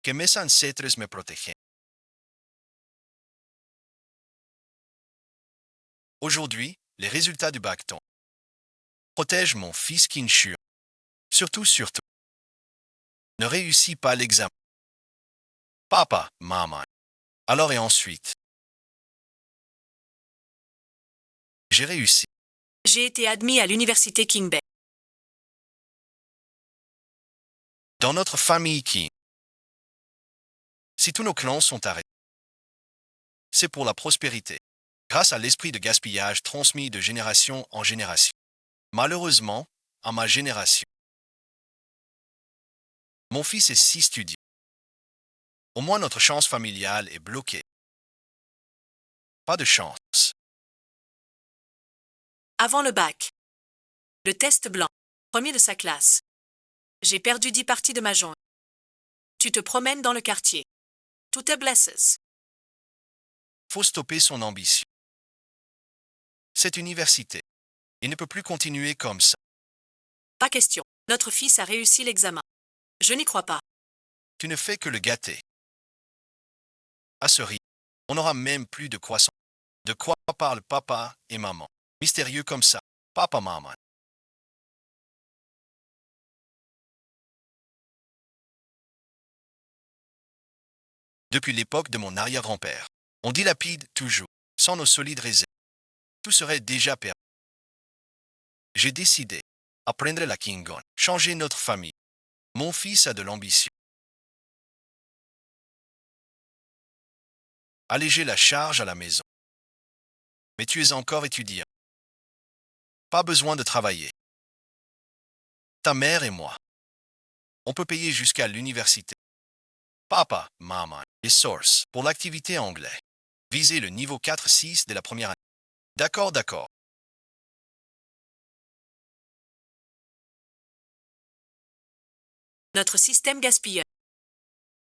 que mes ancêtres me protègent. Aujourd'hui, les résultats du bac protègent mon fils Kinshu. Surtout, ne réussit pas l'examen. Papa, maman. Alors et ensuite, j'ai réussi. J'ai été admis à l'université King Bay. Dans notre famille si tous nos clans sont arrêtés, c'est pour la prospérité, grâce à l'esprit de gaspillage transmis de génération en génération. Malheureusement, à ma génération, mon fils est si studieux. Au moins notre chance familiale est bloquée. Pas de chance. Avant le bac. Le test blanc. Premier de sa classe. J'ai perdu 10 parties de ma jambe. Tu te promènes dans le quartier. Tout te blesses. Faut stopper son ambition. Cette université, il ne peut plus continuer comme ça. Pas question. Notre fils a réussi l'examen. Je n'y crois pas. Tu ne fais que le gâter. À ce rythme, on n'aura même plus de croissant. De quoi parlent papa et maman? Mystérieux comme ça. Papa, maman. Depuis l'époque de mon arrière-grand-père, on dilapide toujours, sans nos solides réserves. Tout serait déjà perdu. J'ai décidé, apprendre la Kingon, changer notre famille. Mon fils a de l'ambition. Alléger la charge à la maison. Mais tu es encore étudiant. Pas besoin de travailler. Ta mère et moi. On peut payer jusqu'à l'université. Papa, maman et source pour l'activité anglais. Visez le niveau 4-6 de la première année. D'accord. Notre système gaspilleur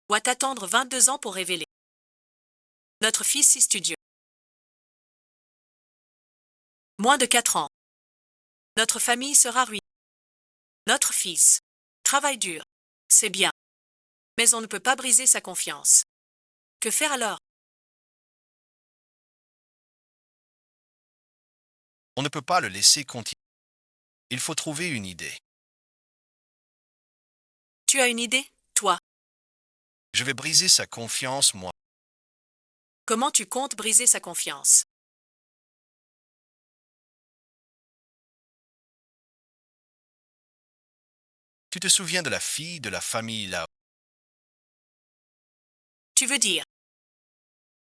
doit attendre 22 ans pour révéler. Notre fils si studieux. Moins de 4 ans. Notre famille sera ruinée. Notre fils travaille dur. C'est bien. Mais on ne peut pas briser sa confiance. Que faire alors? On ne peut pas le laisser continuer. Il faut trouver une idée. Tu as une idée, toi? Je vais briser sa confiance, moi. Comment tu comptes briser sa confiance? Tu te souviens de la fille de la famille là? Tu veux dire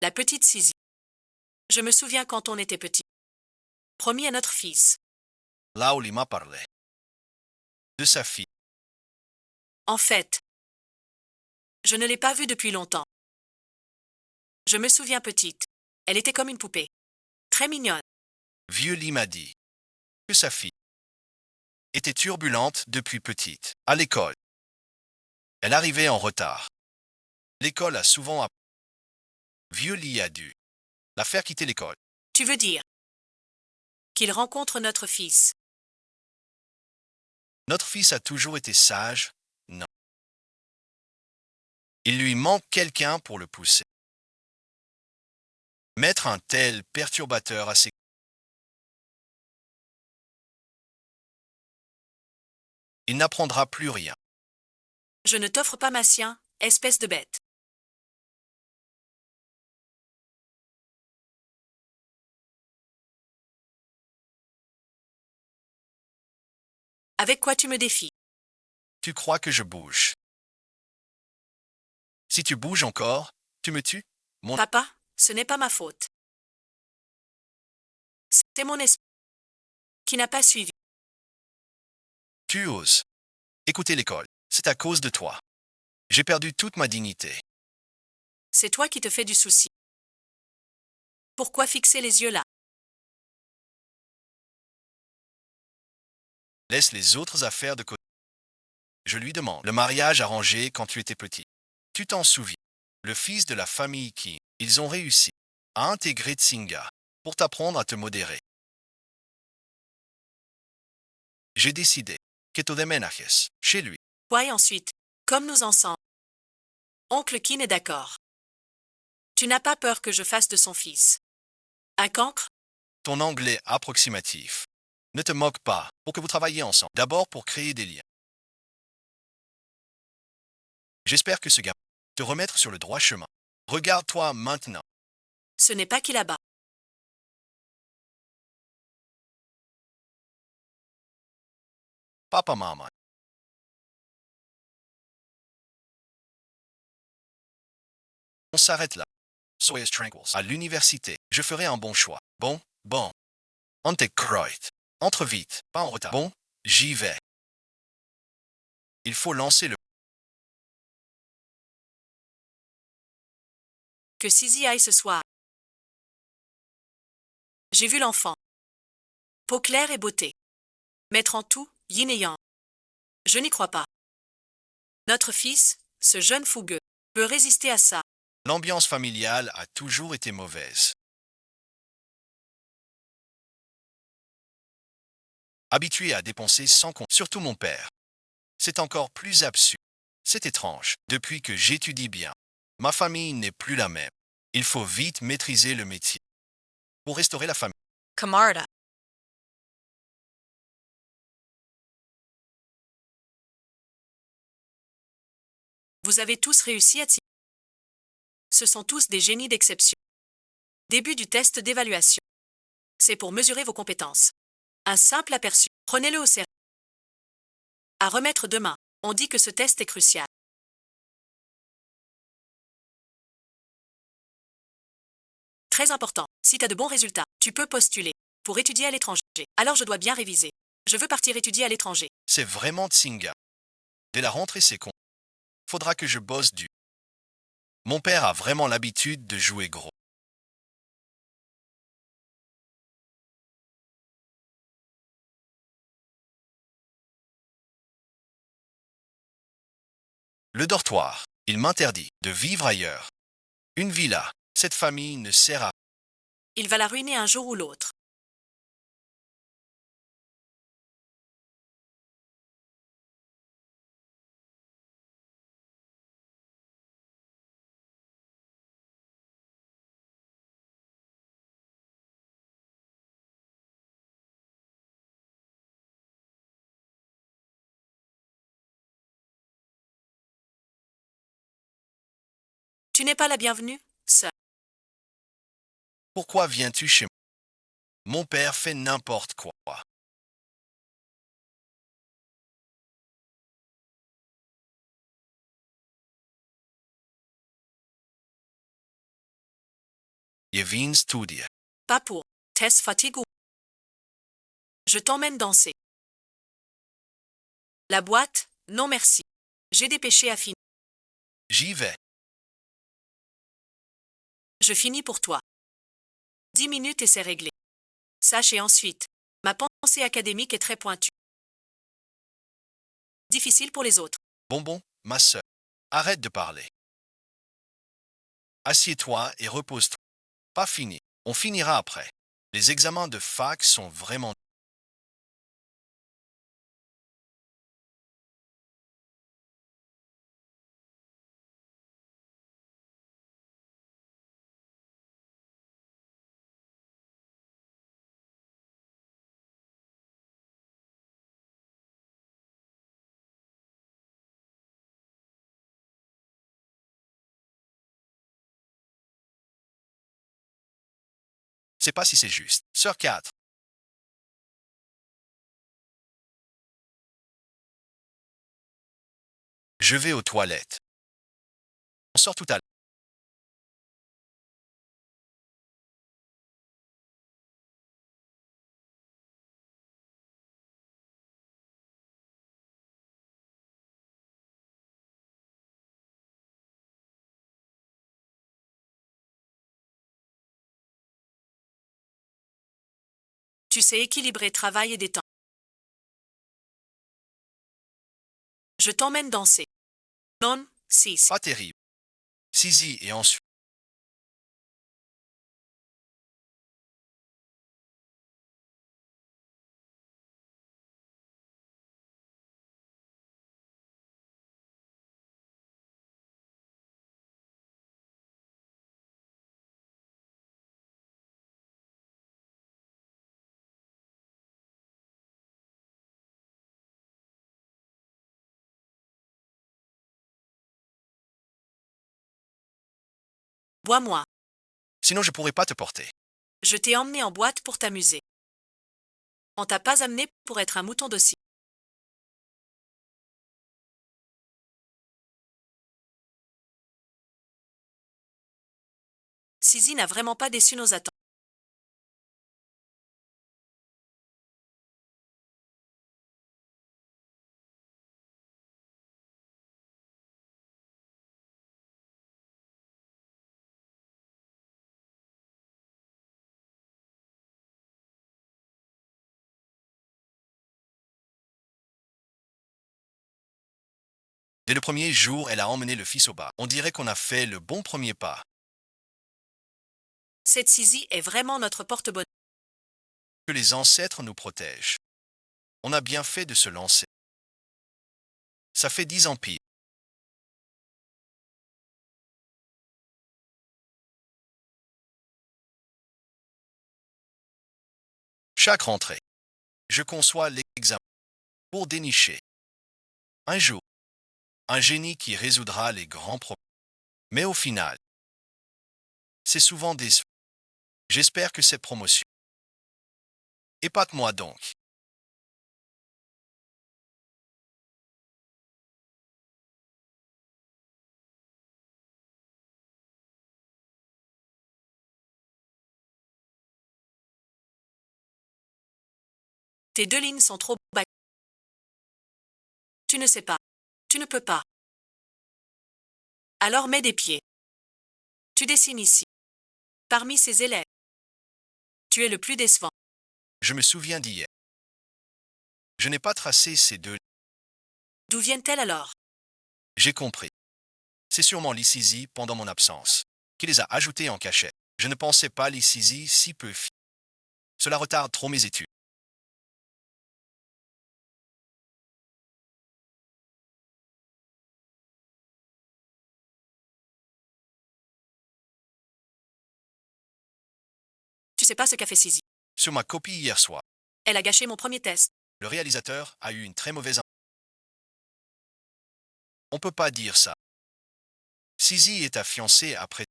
la petite Sisi. Je me souviens quand on était petit. Promis à notre fils. Là où il m'a parlé. De sa fille. En fait, je ne l'ai pas vue depuis longtemps. Je me souviens petite. Elle était comme une poupée. Très mignonne. Vieux Lee m'a dit que sa fille était turbulente depuis petite, à l'école. Elle arrivait en retard. L'école a souvent appris. Vieux Lee a dû la faire quitter l'école. Tu veux dire qu'il rencontre notre fils. Notre fils a toujours été sage? Non. Il lui manque quelqu'un pour le pousser. Mettre un tel perturbateur à ses... Il n'apprendra plus rien. Je ne t'offre pas ma sien, espèce de bête. Avec quoi tu me défies? Tu crois que je bouge? Si tu bouges encore, tu me tues? Mon... Papa, ce n'est pas ma faute. C'est mon esprit qui n'a pas suivi. Tu oses. Écoutez l'école. C'est à cause de toi. J'ai perdu toute ma dignité. C'est toi qui te fais du souci. Pourquoi fixer les yeux là? Laisse les autres affaires de côté. Je lui demande. Le mariage arrangé quand tu étais petit. Tu t'en souviens. Le fils de la famille qui, ils ont réussi à intégrer Tsinga pour t'apprendre à te modérer. J'ai décidé que te déménages chez lui. Quoi et ensuite, comme nous ensemble, Oncle Kin est d'accord. Tu n'as pas peur que je fasse de son fils un cancre? Ton anglais approximatif. Ne te moque pas pour que vous travailliez ensemble. D'abord pour créer des liens. J'espère que ce gars te remettre sur le droit chemin. Regarde-toi maintenant. Ce n'est pas qu'il abat. Papa, maman. On s'arrête là. Soyez tranquilles. À l'université, je ferai un bon choix. Bon. On te croit. Entre vite, pas en retard. Bon, j'y vais. Il faut lancer le... Que Sisi aille ce soir. J'ai vu l'enfant. Peau claire et beauté. Mettre en tout, yin et yang. Je n'y crois pas. Notre fils, ce jeune fougueux, peut résister à ça. L'ambiance familiale a toujours été mauvaise. Habitué à dépenser sans compte, surtout mon père. C'est encore plus absurde. C'est étrange. Depuis que j'étudie bien, ma famille n'est plus la même. Il faut vite maîtriser le métier pour restaurer la famille. Camarada. Vous avez tous réussi à tirer. Ce sont tous des génies d'exception. Début du test d'évaluation. C'est pour mesurer vos compétences. Un simple aperçu. Prenez-le au sérieux. À remettre demain. On dit que ce test est crucial. Très important. Si tu as de bons résultats, tu peux postuler pour étudier à l'étranger. Alors je dois bien réviser. Je veux partir étudier à l'étranger. C'est vraiment Tsinga. Dès la rentrée, c'est con. Faudra que je bosse du. Mon père a vraiment l'habitude de jouer gros. Le dortoir. Il m'interdit de vivre ailleurs. Une villa. Cette famille ne sert à... Il va la ruiner un jour ou l'autre. Tu n'es pas la bienvenue, sœur. Pourquoi viens-tu chez moi? Mon père fait n'importe quoi. Je viens studier. Pas pour. Test fatigue ou. Je t'emmène danser. La boîte, non merci. J'ai des péchés à finir. J'y vais. Je finis pour toi. 10 minutes et c'est réglé. Sache et ensuite, ma pensée académique est très pointue. Difficile pour les autres. Bonbon, ma sœur. Arrête de parler. Assieds-toi et repose-toi. Pas fini. On finira après. Les examens de fac sont vraiment... C'est pas si c'est juste. Sœur 4. Je vais aux toilettes. On sort tout à l'heure. Tu sais équilibrer travail et détente. Je t'emmène danser. Non, si. Pas terrible. Sisi et ensuite... Bois-moi. Sinon je pourrais pas te porter. Je t'ai emmené en boîte pour t'amuser. On t'a pas amené pour être un mouton docile. Sisi n'a vraiment pas déçu nos attentes. Dès le premier jour, elle a emmené le fils au bas. On dirait qu'on a fait le bon premier pas. Cette Sisi est vraiment notre porte-bonheur. Que les ancêtres nous protègent. On a bien fait de se lancer. Ça fait 10 ans pire. Chaque rentrée, je conçois l'examen pour dénicher. Un jour, un génie qui résoudra les grands problèmes. Mais au final, c'est souvent décevant. J'espère que cette promotion. Épate-moi donc. Tes 2 lignes sont trop bas. Tu ne sais pas. Tu ne peux pas. Alors mets des pieds. Tu dessines ici. Parmi ces élèves. Tu es le plus décevant. Je me souviens d'hier. Je n'ai pas tracé ces deux. D'où viennent-elles alors? J'ai compris. C'est sûrement l'Issisie pendant mon absence, qui les a ajoutées en cachette. Je ne pensais pas l'Issisie si peu fine. Cela retarde trop mes études. Tu sais pas ce qu'a fait Sisi. Sur ma copie hier soir, Elle a gâché mon premier test. le réalisateur a eu une très mauvaise. On peut pas dire ça. Sisi est ta fiancée après.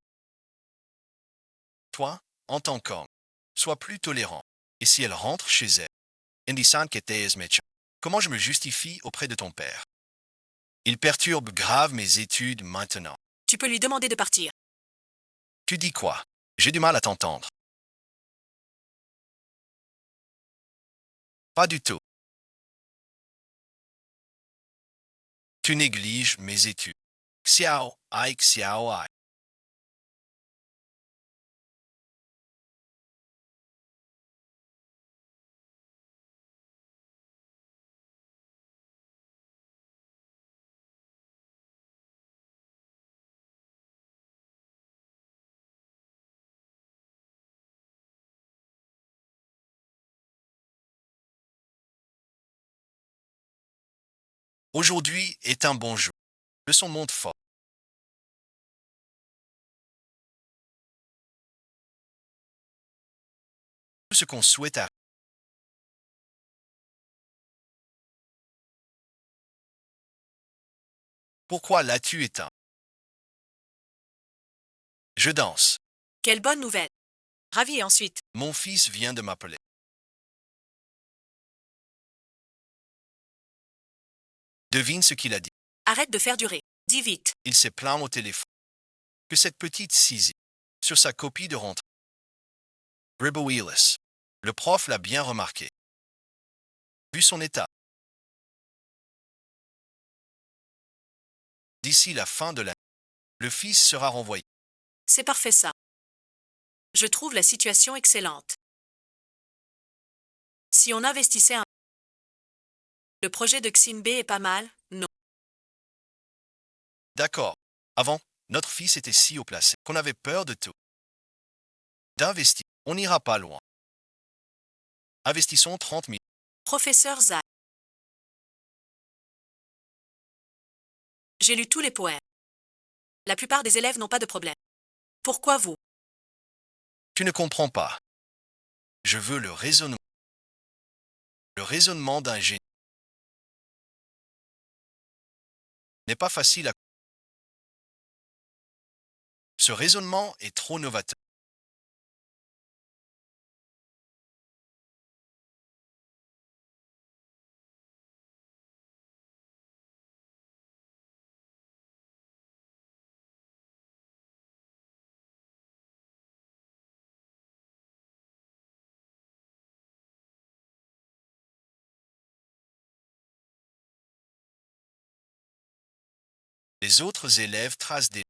Toi, en tant qu'homme, sois plus tolérant. Et si elle rentre chez elle, indisant qu'était méchant, comment je me justifie auprès de ton père? Il perturbe grave mes études maintenant. Tu peux lui demander de partir. Tu dis quoi? J'ai du mal à t'entendre. Pas du tout. Tu négliges mes études. Xiao, ai, xiao, ai. Aujourd'hui est un bon jour. Le son monte fort. Tout ce qu'on souhaite à. Pourquoi l'as-tu éteint? Je danse. Quelle bonne nouvelle. Ravi et ensuite. Mon fils vient de m'appeler. Devine ce qu'il a dit. Arrête de faire durer. Dis vite. Il s'est plaint au téléphone que cette petite Sisi, sur sa copie de rentrée. Ribbo Willis. Le prof l'a bien remarqué. Vu son état. D'ici la fin de l'année, le fils sera renvoyé. C'est parfait ça. Je trouve la situation excellente. Si on investissait un... Le projet de Xin B est pas mal, non. D'accord. Avant, notre fils était si haut placé qu'on avait peur de tout. D'investir, on n'ira pas loin. Investissons 30 000. Professeur Zai. J'ai lu tous les poèmes. La plupart des élèves n'ont pas de problème. Pourquoi vous? Tu ne comprends pas. Je veux le raisonnement. Le raisonnement d'un génie n'est pas facile à. Ce raisonnement est trop novateur. Les autres élèves tracent des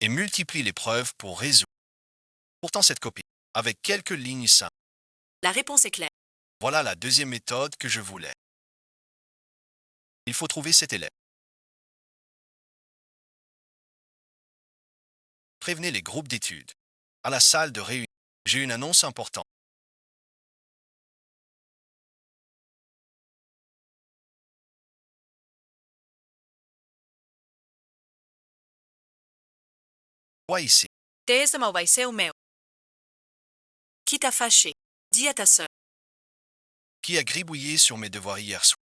et multiplient les preuves pour résoudre. Pourtant cette copie, avec quelques lignes simples. La réponse est claire. Voilà la deuxième méthode que je voulais. Il faut trouver cet élève. Prévenez les groupes d'études. À la salle de réunion, j'ai une annonce importante. Toi ici, Teza vai ser o meu. Qui t'a fâché? Dis à ta sœur. qui a gribouillé sur mes devoirs hier soir.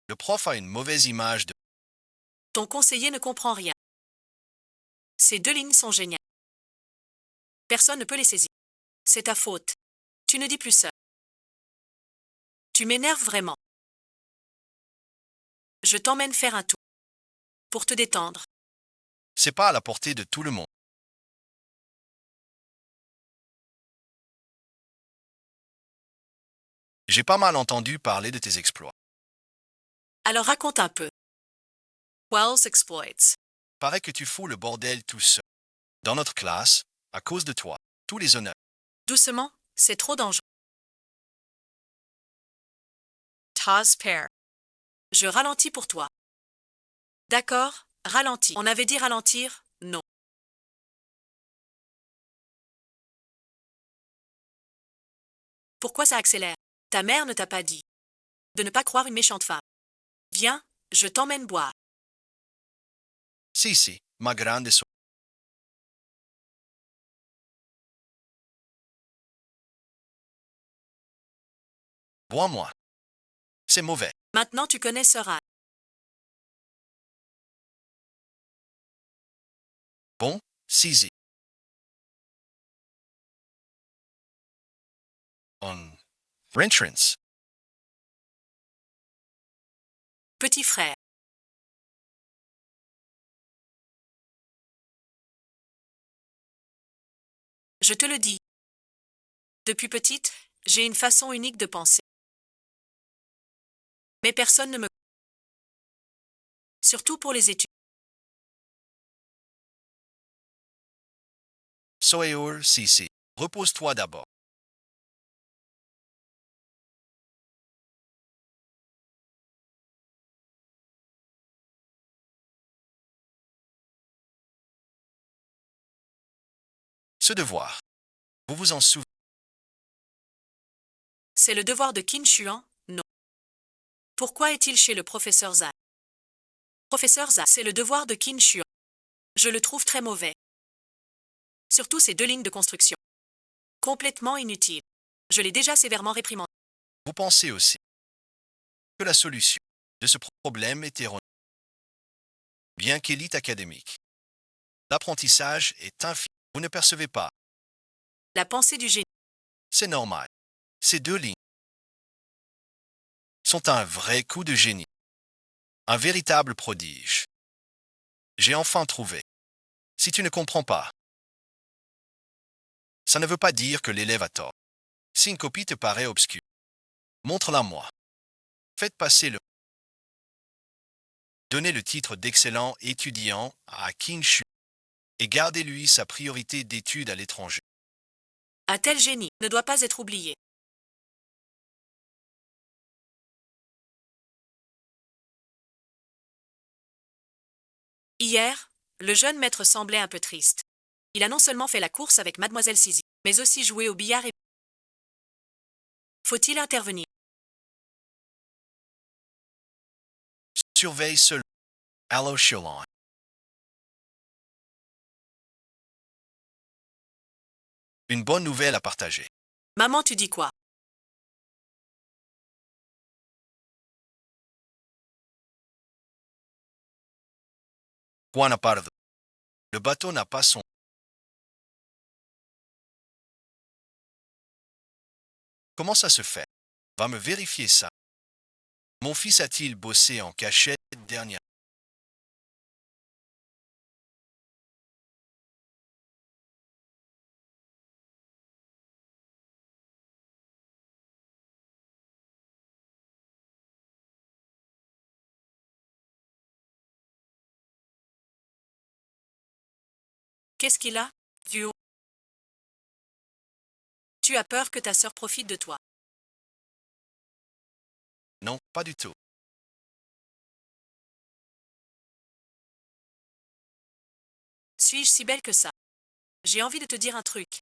Le prof a une mauvaise image de... Ton conseiller ne comprend rien. Ces 2 lignes sont géniales. Personne ne peut les saisir. C'est ta faute. Tu ne dis plus ça. Tu m'énerves vraiment. Je t'emmène faire un tour. Pour te détendre. C'est pas à la portée de tout le monde. J'ai pas mal entendu parler de tes exploits. Alors raconte un peu. Wells exploits. Paraît que tu fous le bordel tout seul. Dans notre classe, à cause de toi, tous les honneurs. Doucement, c'est trop dangereux. Taz pair. Je ralentis pour toi. D'accord, ralentis. On avait dit ralentir? Non. Pourquoi ça accélère? Ta mère ne t'a pas dit de ne pas croire une méchante femme. Viens, je t'emmène boire. Si, ma grande so. Bois-moi. C'est mauvais. Maintenant tu connais Sera. Bon, si. On... Entrance. Petit frère. Je te le dis. Depuis petite, j'ai une façon unique de penser. Mais personne ne me... Surtout pour les études. Soeur, si. Repose-toi d'abord. Ce devoir. Vous vous en souvenez. C'est le devoir de Qin Xuan? Non. Pourquoi est-il chez le professeur Zha? Professeur Zha, c'est le devoir de Qin Xuan. Je le trouve très mauvais. Surtout ces 2 lignes de construction. Complètement inutiles. Je l'ai déjà sévèrement réprimandé. Vous pensez aussi que la solution de ce problème est erronée. Bien qu'élite académique. L'apprentissage est infini. Vous ne percevez pas. La pensée du génie. C'est normal. Ces 2 lignes sont un vrai coup de génie. Un véritable prodige. J'ai enfin trouvé. Si tu ne comprends pas, ça ne veut pas dire que l'élève a tort. Si une copie te paraît obscure, montre-la moi. Faites passer le... Donnez le titre d'excellent étudiant à Qin Shu et gardez-lui sa priorité d'études à l'étranger. Un tel génie ne doit pas être oublié. Hier, le jeune maître semblait un peu triste. Il a non seulement fait la course avec Mademoiselle Sisi, mais aussi joué au billard et... Faut-il intervenir? Surveille seulement. Allo Shilon. Une bonne nouvelle à partager. Maman, tu dis quoi? Buona pardo. Le bateau n'a pas son... Comment ça se fait? Va me vérifier ça. Mon fils a-t-il bossé en cachette dernière? Qu'est-ce qu'il a, du haut? Tu as peur que ta sœur profite de toi. Non, pas du tout. Suis-je si belle que ça? J'ai envie de te dire un truc.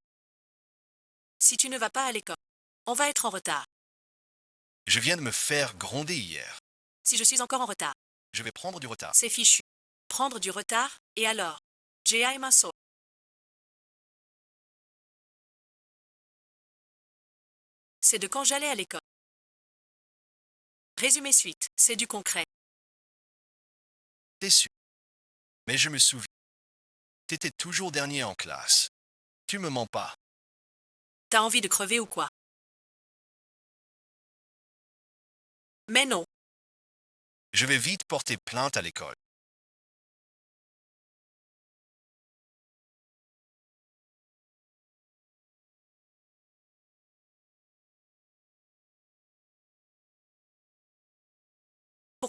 Si tu ne vas pas à l'école, on va être en retard. Je viens de me faire gronder hier. Si je suis encore en retard, Je vais prendre du retard. c'est fichu. Prendre du retard, et alors? J.I. Masso. C'est de quand j'allais à l'école. Résumé suite, c'est du concret. T'es sûr. Mais je me souviens. T'étais toujours dernier en classe. Tu me mens pas. T'as envie de crever ou quoi? Mais non, Je vais vite porter plainte à l'école.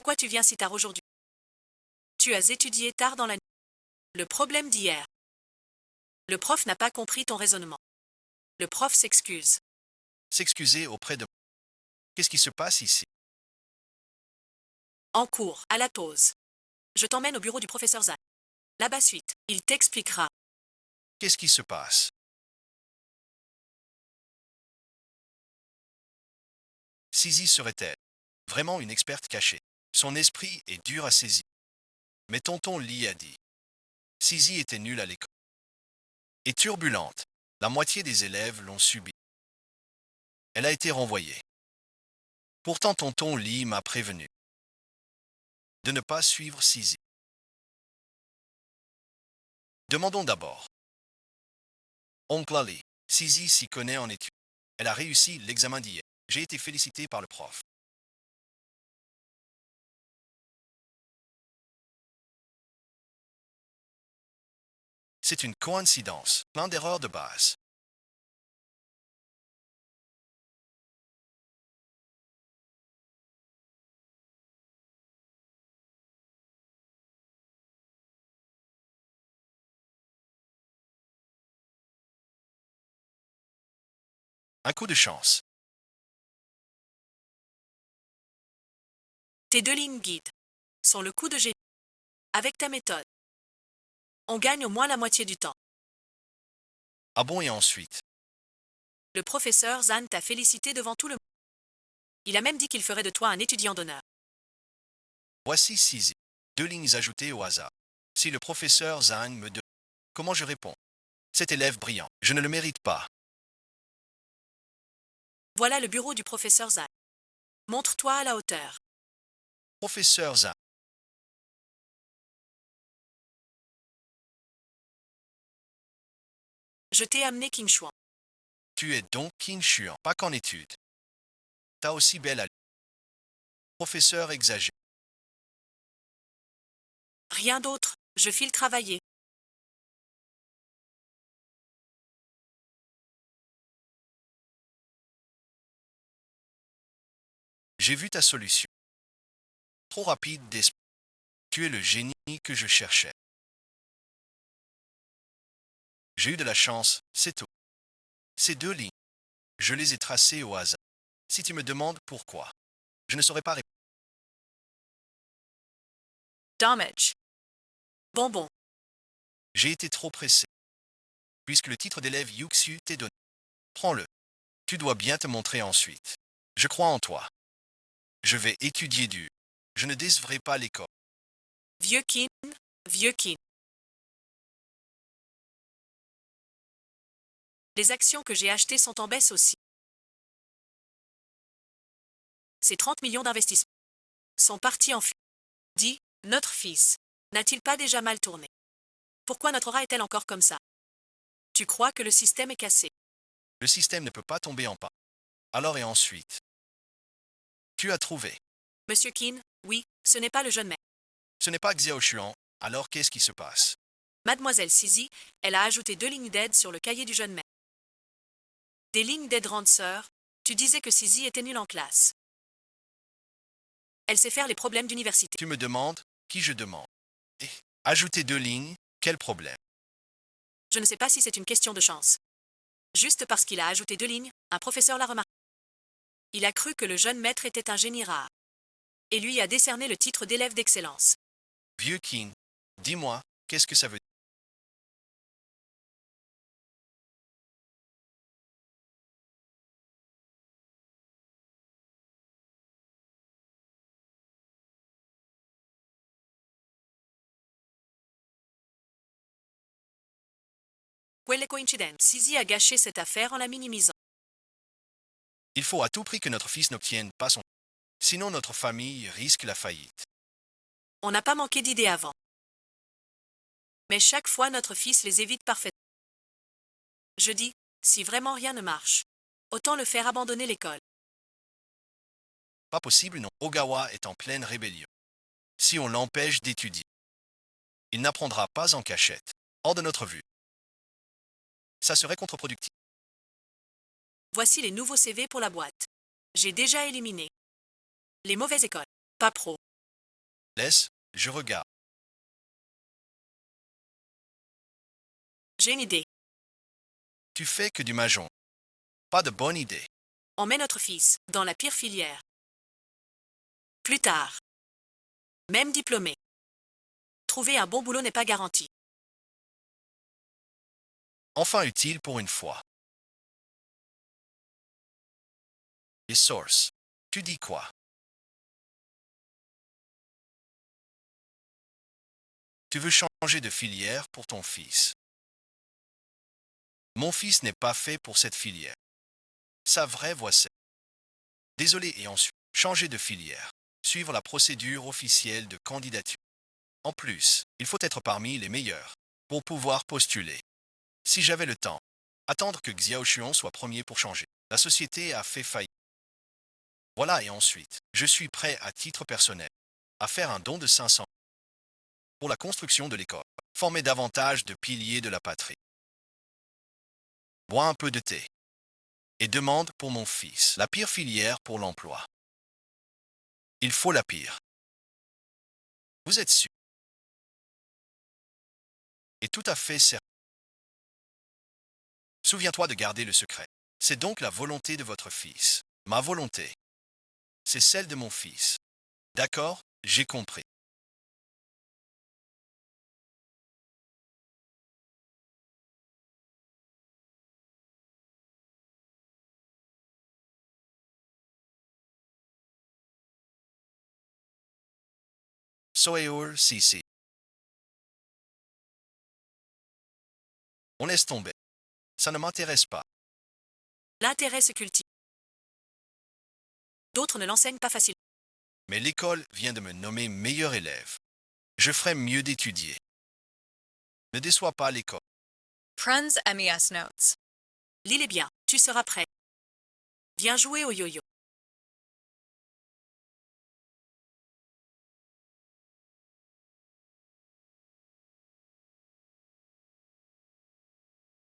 pourquoi tu viens si tard aujourd'hui? Tu as étudié tard dans la nuit. Le problème d'hier. Le prof n'a pas compris ton raisonnement. Le prof s'excuse. S'excuser auprès de... Qu'est-ce qui se passe ici? En cours, à la pause. Je t'emmène au bureau du professeur Zan. Là-bas suite, il t'expliquera. Qu'est-ce qui se passe? Sisi serait-elle vraiment une experte cachée? Son esprit est dur à saisir. Mais tonton Lee a dit. Sisi était nulle à l'école. Et turbulente. La moitié des élèves l'ont subie. Elle a été renvoyée. Pourtant tonton Lee m'a prévenu de ne pas suivre Sisi. Demandons d'abord. Oncle Ali, Sisi s'y connaît en études. Elle a réussi l'examen d'hier. J'ai été félicité par le prof. C'est une coïncidence, plein d'erreurs de base. Un coup de chance. Tes 2 lignes guides sont le coup de génie. Avec ta méthode, on gagne au moins la moitié du temps. Ah bon et ensuite? Le professeur Zan t'a félicité devant tout le monde. Il a même dit qu'il ferait de toi un étudiant d'honneur. Voici Sisi. 2 lignes ajoutées au hasard. Si le professeur Zhang me demande comment je réponds. Cet élève brillant, je ne le mérite pas. Voilà le bureau du professeur Zan. Montre-toi à la hauteur. Professeur Zhang, Je t'ai amené King Shuang. tu es donc Qin Xuan, pas qu'en études. T'as aussi belle allure. Professeur exagéré. Rien d'autre, je file travailler. J'ai vu ta solution. Trop rapide d'esprit. Tu es le génie que je cherchais. J'ai eu de la chance, c'est tout. Ces 2 lignes, je les ai tracées au hasard. Si tu me demandes pourquoi, je ne saurais pas répondre. Damage. Bonbon. J'ai été trop pressé. Puisque le titre d'élève Yuxu t'est donné. Prends-le. Tu dois bien te montrer ensuite. Je crois en toi. Je vais étudier dur. Je ne décevrai pas l'école. Vieux Kin, vieux Kin. Les actions que j'ai achetées sont en baisse aussi. Ces 30 millions d'investissements sont partis en fuite. Dis, notre fils, n'a-t-il pas déjà mal tourné? Pourquoi notre aura est-elle encore comme ça? Tu crois que le système est cassé? Le système ne peut pas tomber en panne. Alors et ensuite? Tu as trouvé. Monsieur Keane, oui, ce n'est pas le jeune maître. Ce n'est pas Xiao Xuan, alors qu'est-ce qui se passe? Mademoiselle Sisi, elle a ajouté 2 lignes d'aide sur le cahier du jeune maître. Des lignes d'aide grande sœur, tu disais que Sisi était nulle en classe. Elle sait faire les problèmes d'université. Tu me demandes, qui je demande? Et ajouter 2 lignes, quel problème? Je ne sais pas si c'est une question de chance. Juste parce qu'il a ajouté 2 lignes, un professeur l'a remarqué. Il a cru que le jeune maître était un génie rare. Et lui a décerné le titre d'élève d'excellence. Vieux King, dis-moi, qu'est-ce que ça veut dire? Quelle coïncidence. Sisi a gâché cette affaire en la minimisant. Il faut à tout prix que notre fils n'obtienne pas son... Sinon notre famille risque la faillite. On n'a pas manqué d'idées avant. Mais chaque fois notre fils les évite parfaitement. Je dis, si vraiment rien ne marche, autant le faire abandonner l'école. Pas possible, non. Ogawa est en pleine rébellion. Si on l'empêche d'étudier, il n'apprendra pas en cachette, hors de notre vue. Ça serait contre-productif. Voici les nouveaux CV pour la boîte. J'ai déjà éliminé. Les mauvaises écoles. Pas pro. Laisse, je regarde. J'ai une idée. Tu fais que du majon. Pas de bonne idée. On met notre fils dans la pire filière. Plus tard. Même diplômé. Trouver un bon boulot n'est pas garanti. Enfin utile pour une fois. Et source. Tu dis quoi? Tu veux changer de filière pour ton fils. Mon fils n'est pas fait pour cette filière. Sa vraie voix c'est. Désolé et ensuite, changer de filière. Suivre la procédure officielle de candidature. En plus, il faut être parmi les meilleurs pour pouvoir postuler. Si j'avais le temps, attendre que Xiao Xuan soit premier pour changer. La société a fait faillite. Voilà et ensuite, je suis prêt à titre personnel à faire un don de 500 pour la construction de l'école. Former davantage de piliers de la patrie. Bois un peu de thé. Et demande pour mon fils la pire filière pour l'emploi. Il faut la pire. Vous êtes sûr? Et tout à fait certain. Souviens-toi de garder le secret. C'est donc la volonté de votre fils. Ma volonté. C'est celle de mon fils. D'accord, j'ai compris. Soeur Sisi. On laisse tomber. Ça ne m'intéresse pas. L'intérêt se cultive. D'autres ne l'enseignent pas facilement. Mais l'école vient de me nommer meilleur élève. Je ferai mieux d'étudier. Ne déçois pas l'école. Prun's MES notes. L'île est bien. Tu seras prêt. Viens jouer au yo-yo.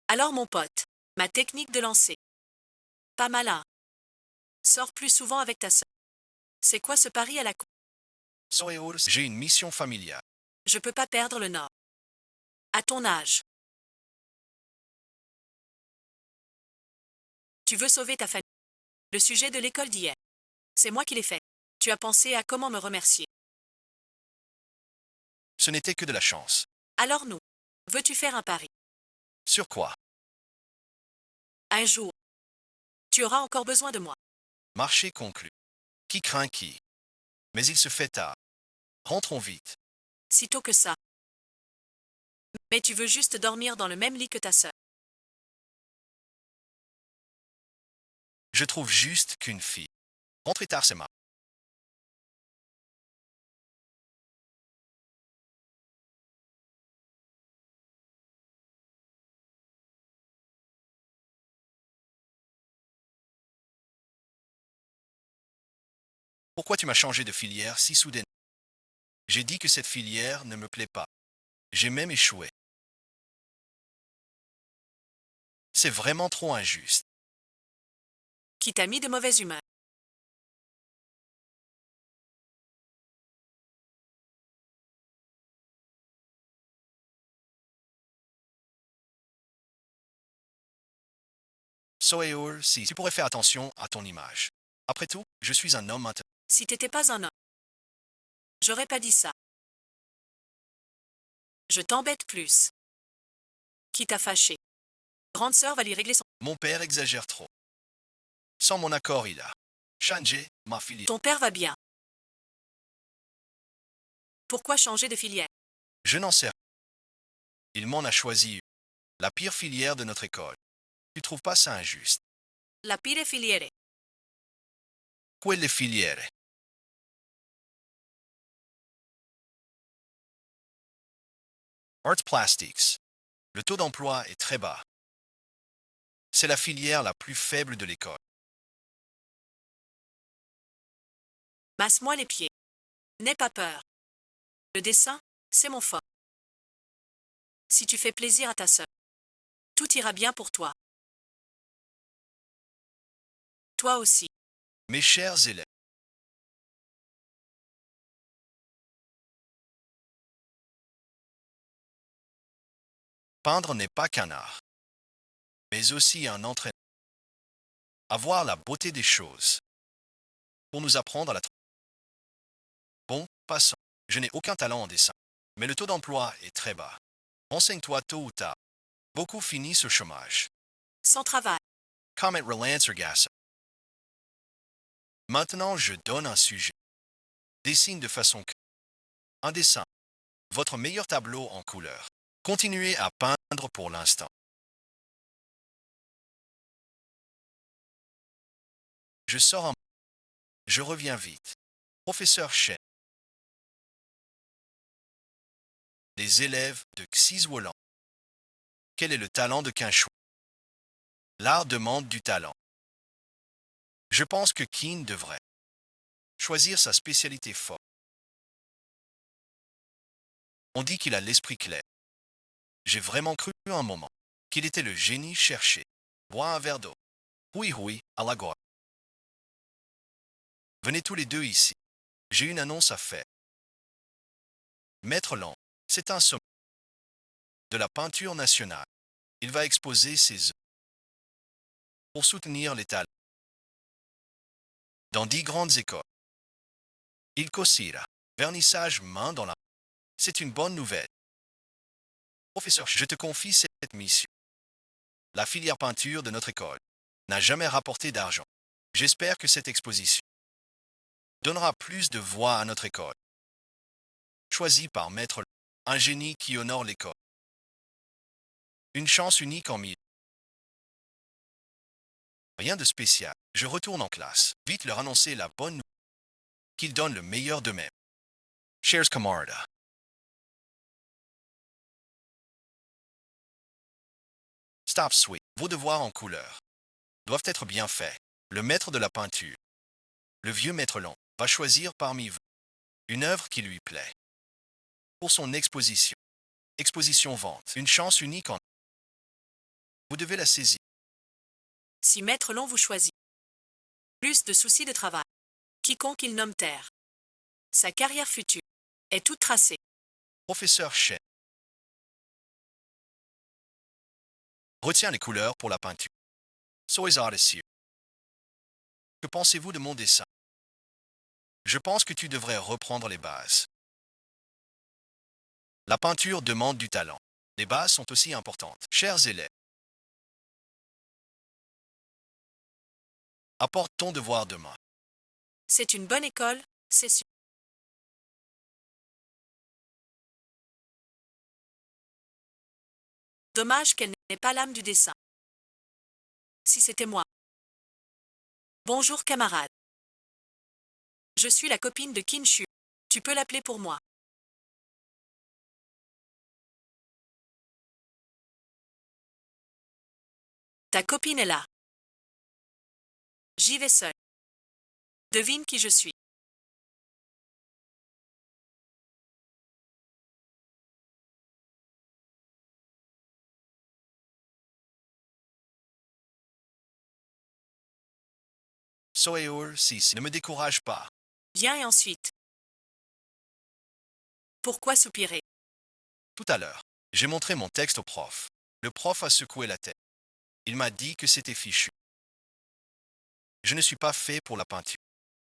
Alors mon pote, ma technique de lancer. Pas malin. Sors plus souvent avec ta sœur. C'est quoi ce pari à la con? Soeur, j'ai une mission familiale. Je peux pas perdre le nord. À ton âge. Tu veux sauver ta famille. Le sujet de l'école d'hier. C'est moi qui l'ai fait. Tu as pensé à comment me remercier. Ce n'était que de la chance. Alors nous. Veux-tu faire un pari? Sur quoi? Un jour. Tu auras encore besoin de moi. Marché conclu. Qui craint qui? Mais il se fait tard. Rentrons vite. Sitôt que ça. Mais tu veux juste dormir dans le même lit que ta sœur. Je trouve juste qu'une fille. Rentrer tard, c'est marrant. Pourquoi tu m'as changé de filière si soudainement? J'ai dit que cette filière ne me plaît pas. J'ai même échoué. C'est vraiment trop injuste. Qui t'a mis de mauvaise humeur? Soeur, si tu pourrais faire attention à ton image. Après tout, je suis un homme maintenant. Si t'étais pas un homme, j'aurais pas dit ça. Je t'embête plus. Qui t'a fâché? Grande sœur va lui régler son... Mon père exagère trop. Sans mon accord, il a changé ma filière. Ton père va bien. Pourquoi changer de filière? Je n'en sais rien. Il m'en a choisi une. La pire filière de notre école. Tu trouves pas ça injuste? La pire filiere. Quelle filiere? Art Plastics. Le taux d'emploi est très bas. C'est la filière la plus faible de l'école. Masse-moi les pieds. N'aie pas peur. Le dessin, c'est mon fort. Si tu fais plaisir à ta sœur, tout ira bien pour toi. Toi aussi. Mes chers élèves, peindre n'est pas qu'un art, mais aussi un entraînement. Avoir la beauté des choses pour nous apprendre à la... Bon, passons. Je n'ai aucun talent en dessin, mais le taux d'emploi est très bas. Renseigne-toi tôt ou tard. Beaucoup finissent au chômage. Sans travail. Comment relancer Gassa. Maintenant, je donne un sujet. Dessine de façon que... Un dessin. Votre meilleur tableau en couleur. Continuez à peindre pour l'instant. Je sors un... Je reviens vite. Professeur Chen. Les élèves de Xizwolan. Quel est le talent de Quinchou? L'art demande du talent. Je pense que Qin devrait choisir sa spécialité forte. On dit qu'il a l'esprit clair. J'ai vraiment cru un moment qu'il était le génie cherché. Bois un verre d'eau. Oui, oui, à la gorge. Venez tous les deux ici. J'ai une annonce à faire. Maître Lang, c'est un sommet de la peinture nationale. Il va exposer ses œuvres pour soutenir les talents dans 10 grandes écoles. Il cosira. Vernissage main dans la main. C'est une bonne nouvelle. Professeur, je te confie cette mission. La filière peinture de notre école n'a jamais rapporté d'argent. J'espère que cette exposition donnera plus de voix à notre école. Choisi par Maître Lang, un génie qui honore l'école. Une chance unique en mille. Rien de spécial. Je retourne en classe. Vite leur annoncer la bonne nouvelle. Qu'ils donnent le meilleur d'eux-mêmes. Chers camarades. Stop sweet. Vos devoirs en couleur doivent être bien faits. Le maître de la peinture, le vieux Maître Lang, va choisir parmi vous une œuvre qui lui plaît. Pour son exposition. Exposition vente. Une chance unique en... Vous devez la saisir. Si Maître Long vous choisit. Plus de soucis de travail. Quiconque il nomme terre. Sa carrière future est toute tracée. Professeur Chen. Retiens les couleurs pour la peinture. Soyez audacieux. Que pensez-vous de mon dessin? Je pense que tu devrais reprendre les bases. La peinture demande du talent. Les bases sont aussi importantes. Chers élèves, apporte ton devoir demain. C'est une bonne école, c'est sûr. Dommage qu'elle n'ait pas l'âme du dessin. Si c'était moi. Bonjour camarade. Je suis la copine de Kinshu. Tu peux l'appeler pour moi. Ta copine est là. J'y vais seule. Devine qui je suis. Soeur 6. Ne me décourage pas. Bien et ensuite. Pourquoi soupirer? Tout à l'heure, j'ai montré mon texte au prof. Le prof a secoué la tête. Il m'a dit que c'était fichu. Je ne suis pas fait pour la peinture.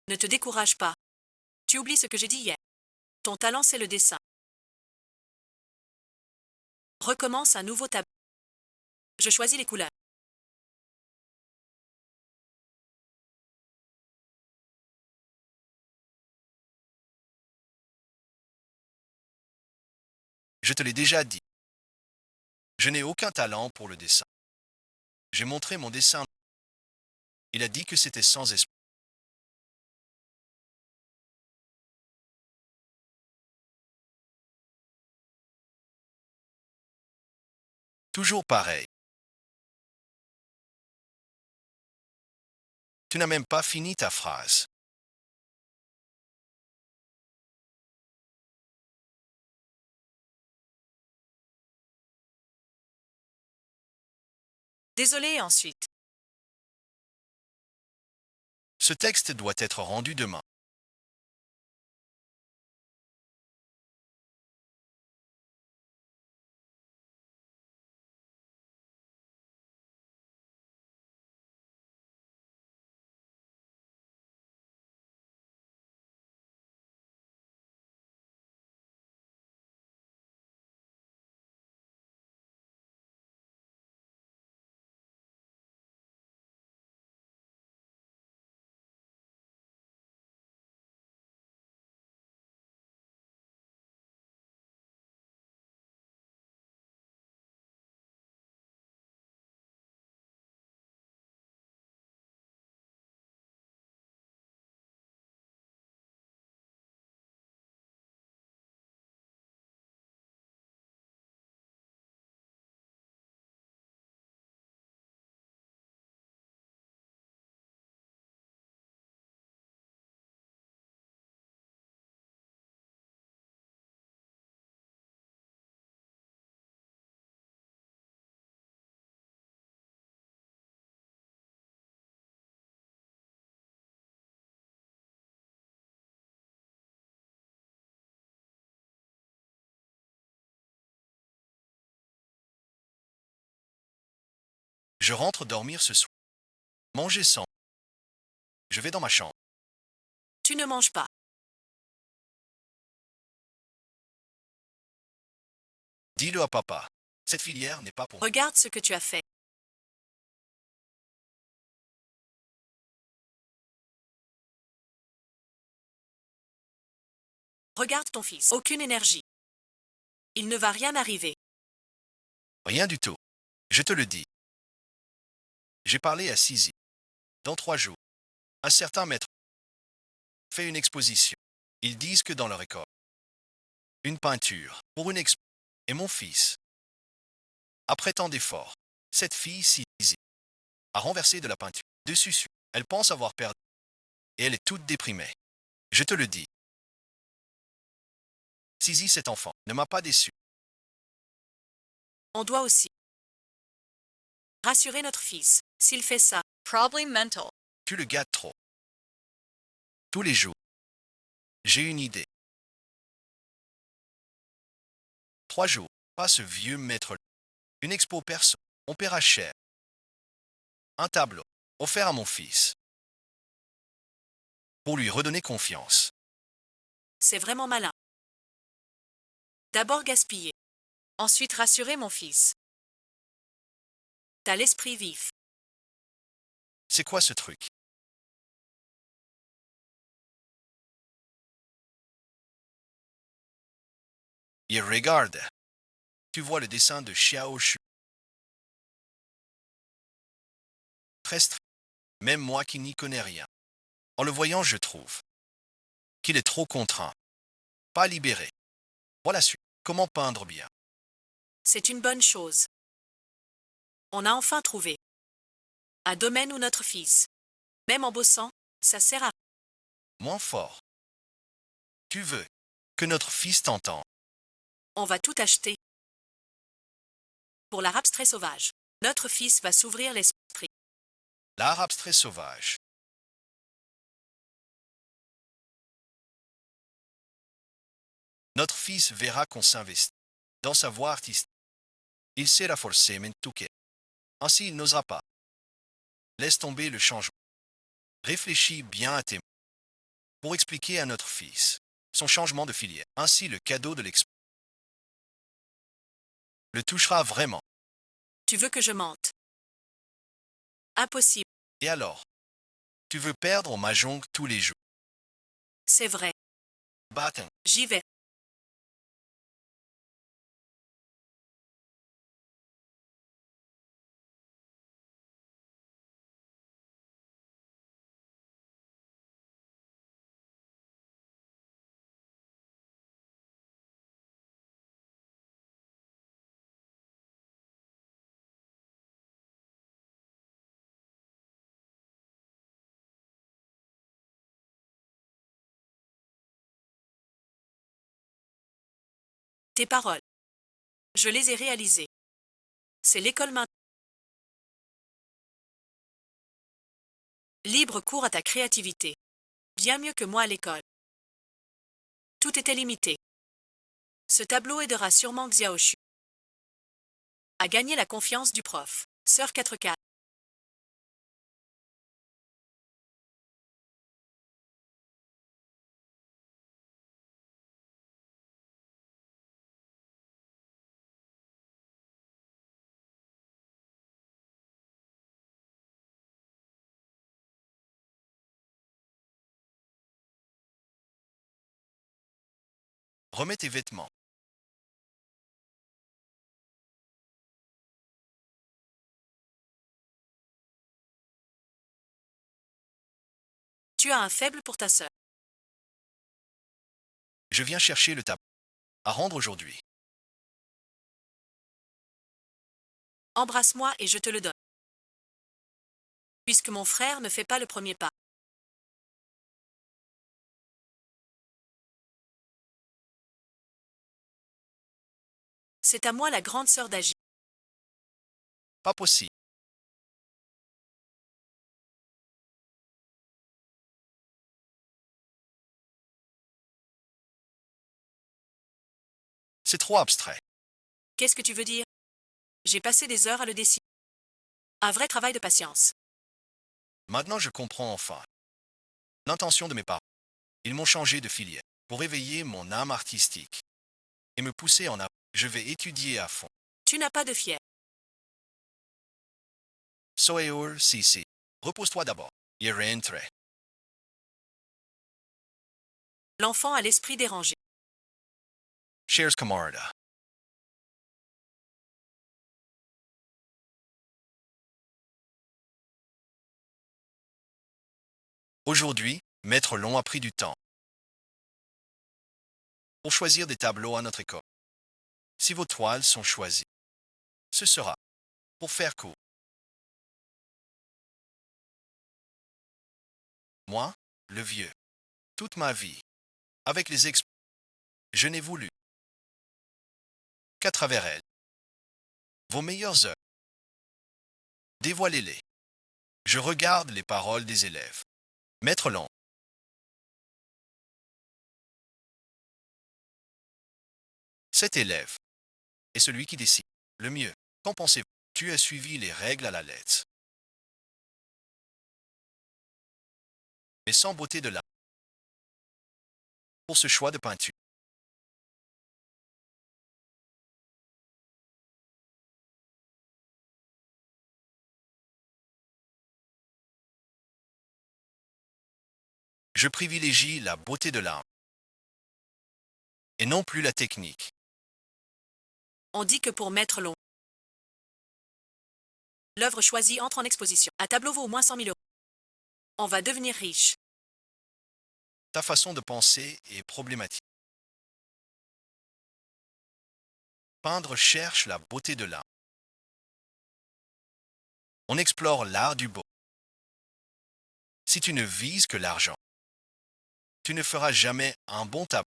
Ne te décourage pas. Tu oublies ce que j'ai dit hier. Ton talent, c'est le dessin. Recommence un nouveau tableau. Je choisis les couleurs. Je te l'ai déjà dit. Je n'ai aucun talent pour le dessin. J'ai montré mon dessin. Il a dit que c'était sans espoir. Toujours pareil. Tu n'as même pas fini ta phrase. Désolé et ensuite. Ce texte doit être rendu demain. Je rentre dormir ce soir. Manger sans. Je vais dans ma chambre. Tu ne manges pas. Dis-le à papa. Cette filière n'est pas pour moi. Regarde ce que tu as fait. Regarde ton fils. Aucune énergie. Il ne va rien arriver. Rien du tout. Je te le dis. J'ai parlé à Sisi. Dans 3 jours, un certain maître fait une exposition. Ils disent que dans leur école, une peinture pour une expo. Et mon fils, après tant d'efforts, cette fille Sisi a renversé de la peinture dessus. Elle pense avoir perdu. Et elle est toute déprimée. Je te le dis. Sisi, cet enfant, ne m'a pas déçu. On doit aussi rassurer notre fils. S'il fait ça, Probably mental. Tu le gâtes trop. Tous les jours. J'ai une idée. 3 jours. Pas ce vieux maître. Une expo perso. On paiera cher. Un tableau. Offert à mon fils. Pour lui redonner confiance. c'est vraiment malin. D'abord gaspiller. Ensuite rassurer mon fils. T'as l'esprit vif. C'est quoi ce truc? Il regarde. Tu vois le dessin de Xiao Shu. Très strict. Même moi qui n'y connais rien. En le voyant, je trouve qu'il est trop contraint. Pas libéré. Voilà suite. Comment peindre bien? C'est une bonne chose. On a enfin trouvé un domaine où notre fils, même en bossant, ça sert à... Moins fort. Tu veux que notre fils t'entende. On va tout acheter. Pour l'art abstrait sauvage, notre fils va s'ouvrir l'esprit. L'art abstrait sauvage. Notre fils verra qu'on s'investit dans sa voie artistique. Il sera forcément touché. Ainsi, il n'osera pas. Laisse tomber le changement. Réfléchis bien à tes mots pour expliquer à notre fils son changement de filière. Ainsi, le cadeau de l'expo le touchera vraiment. Tu veux que je mente? Impossible. Et alors, tu veux perdre au mahjong tous les jours. C'est vrai. Bâton. J'y vais. Tes paroles. Je les ai réalisées. C'est l'école maintenant. Libre cours à ta créativité. Bien mieux que moi à l'école. Tout était limité. Ce tableau aidera sûrement Xiaoshu à gagner la confiance du prof. Sœur 4K. Remets tes vêtements. Tu as un faible pour ta sœur. Je viens chercher le tableau à rendre aujourd'hui. Embrasse-moi et je te le donne. Puisque mon frère ne fait pas le premier pas. C'est à moi la grande sœur d'agir. Pas possible. C'est trop abstrait. Qu'est-ce que tu veux dire? J'ai passé des heures à le dessiner. Un vrai travail de patience. Maintenant, je comprends enfin l'intention de mes parents. Ils m'ont changé de filière pour éveiller mon âme artistique et me pousser en avant. Je vais étudier à fond. Tu n'as pas de fier. Soeur Sissi, repose-toi d'abord. Il rentre. L'enfant a l'esprit dérangé. Chers camarades. Aujourd'hui, Maître Long a pris du temps pour choisir des tableaux à notre école. Si vos toiles sont choisies, ce sera pour faire court. Moi, le vieux, toute ma vie, avec les expos, je n'ai voulu qu'à travers elles. Vos meilleures œuvres, dévoilez-les. Je regarde les paroles des élèves. Maître Long. Cet élève est celui qui décide le mieux. Qu'en pensez-vous? Tu as suivi les règles à la lettre. Mais sans beauté de l'âme. Pour ce choix de peinture. Je privilégie la beauté de l'âme et non plus la technique. On dit que pour Maître Long, l'œuvre choisie entre en exposition. Un tableau vaut au moins 100 000 euros. On va devenir riche. Ta façon de penser est problématique. Peindre cherche la beauté de l'âme. On explore l'art du beau. Si tu ne vises que l'argent, tu ne feras jamais un bon tableau.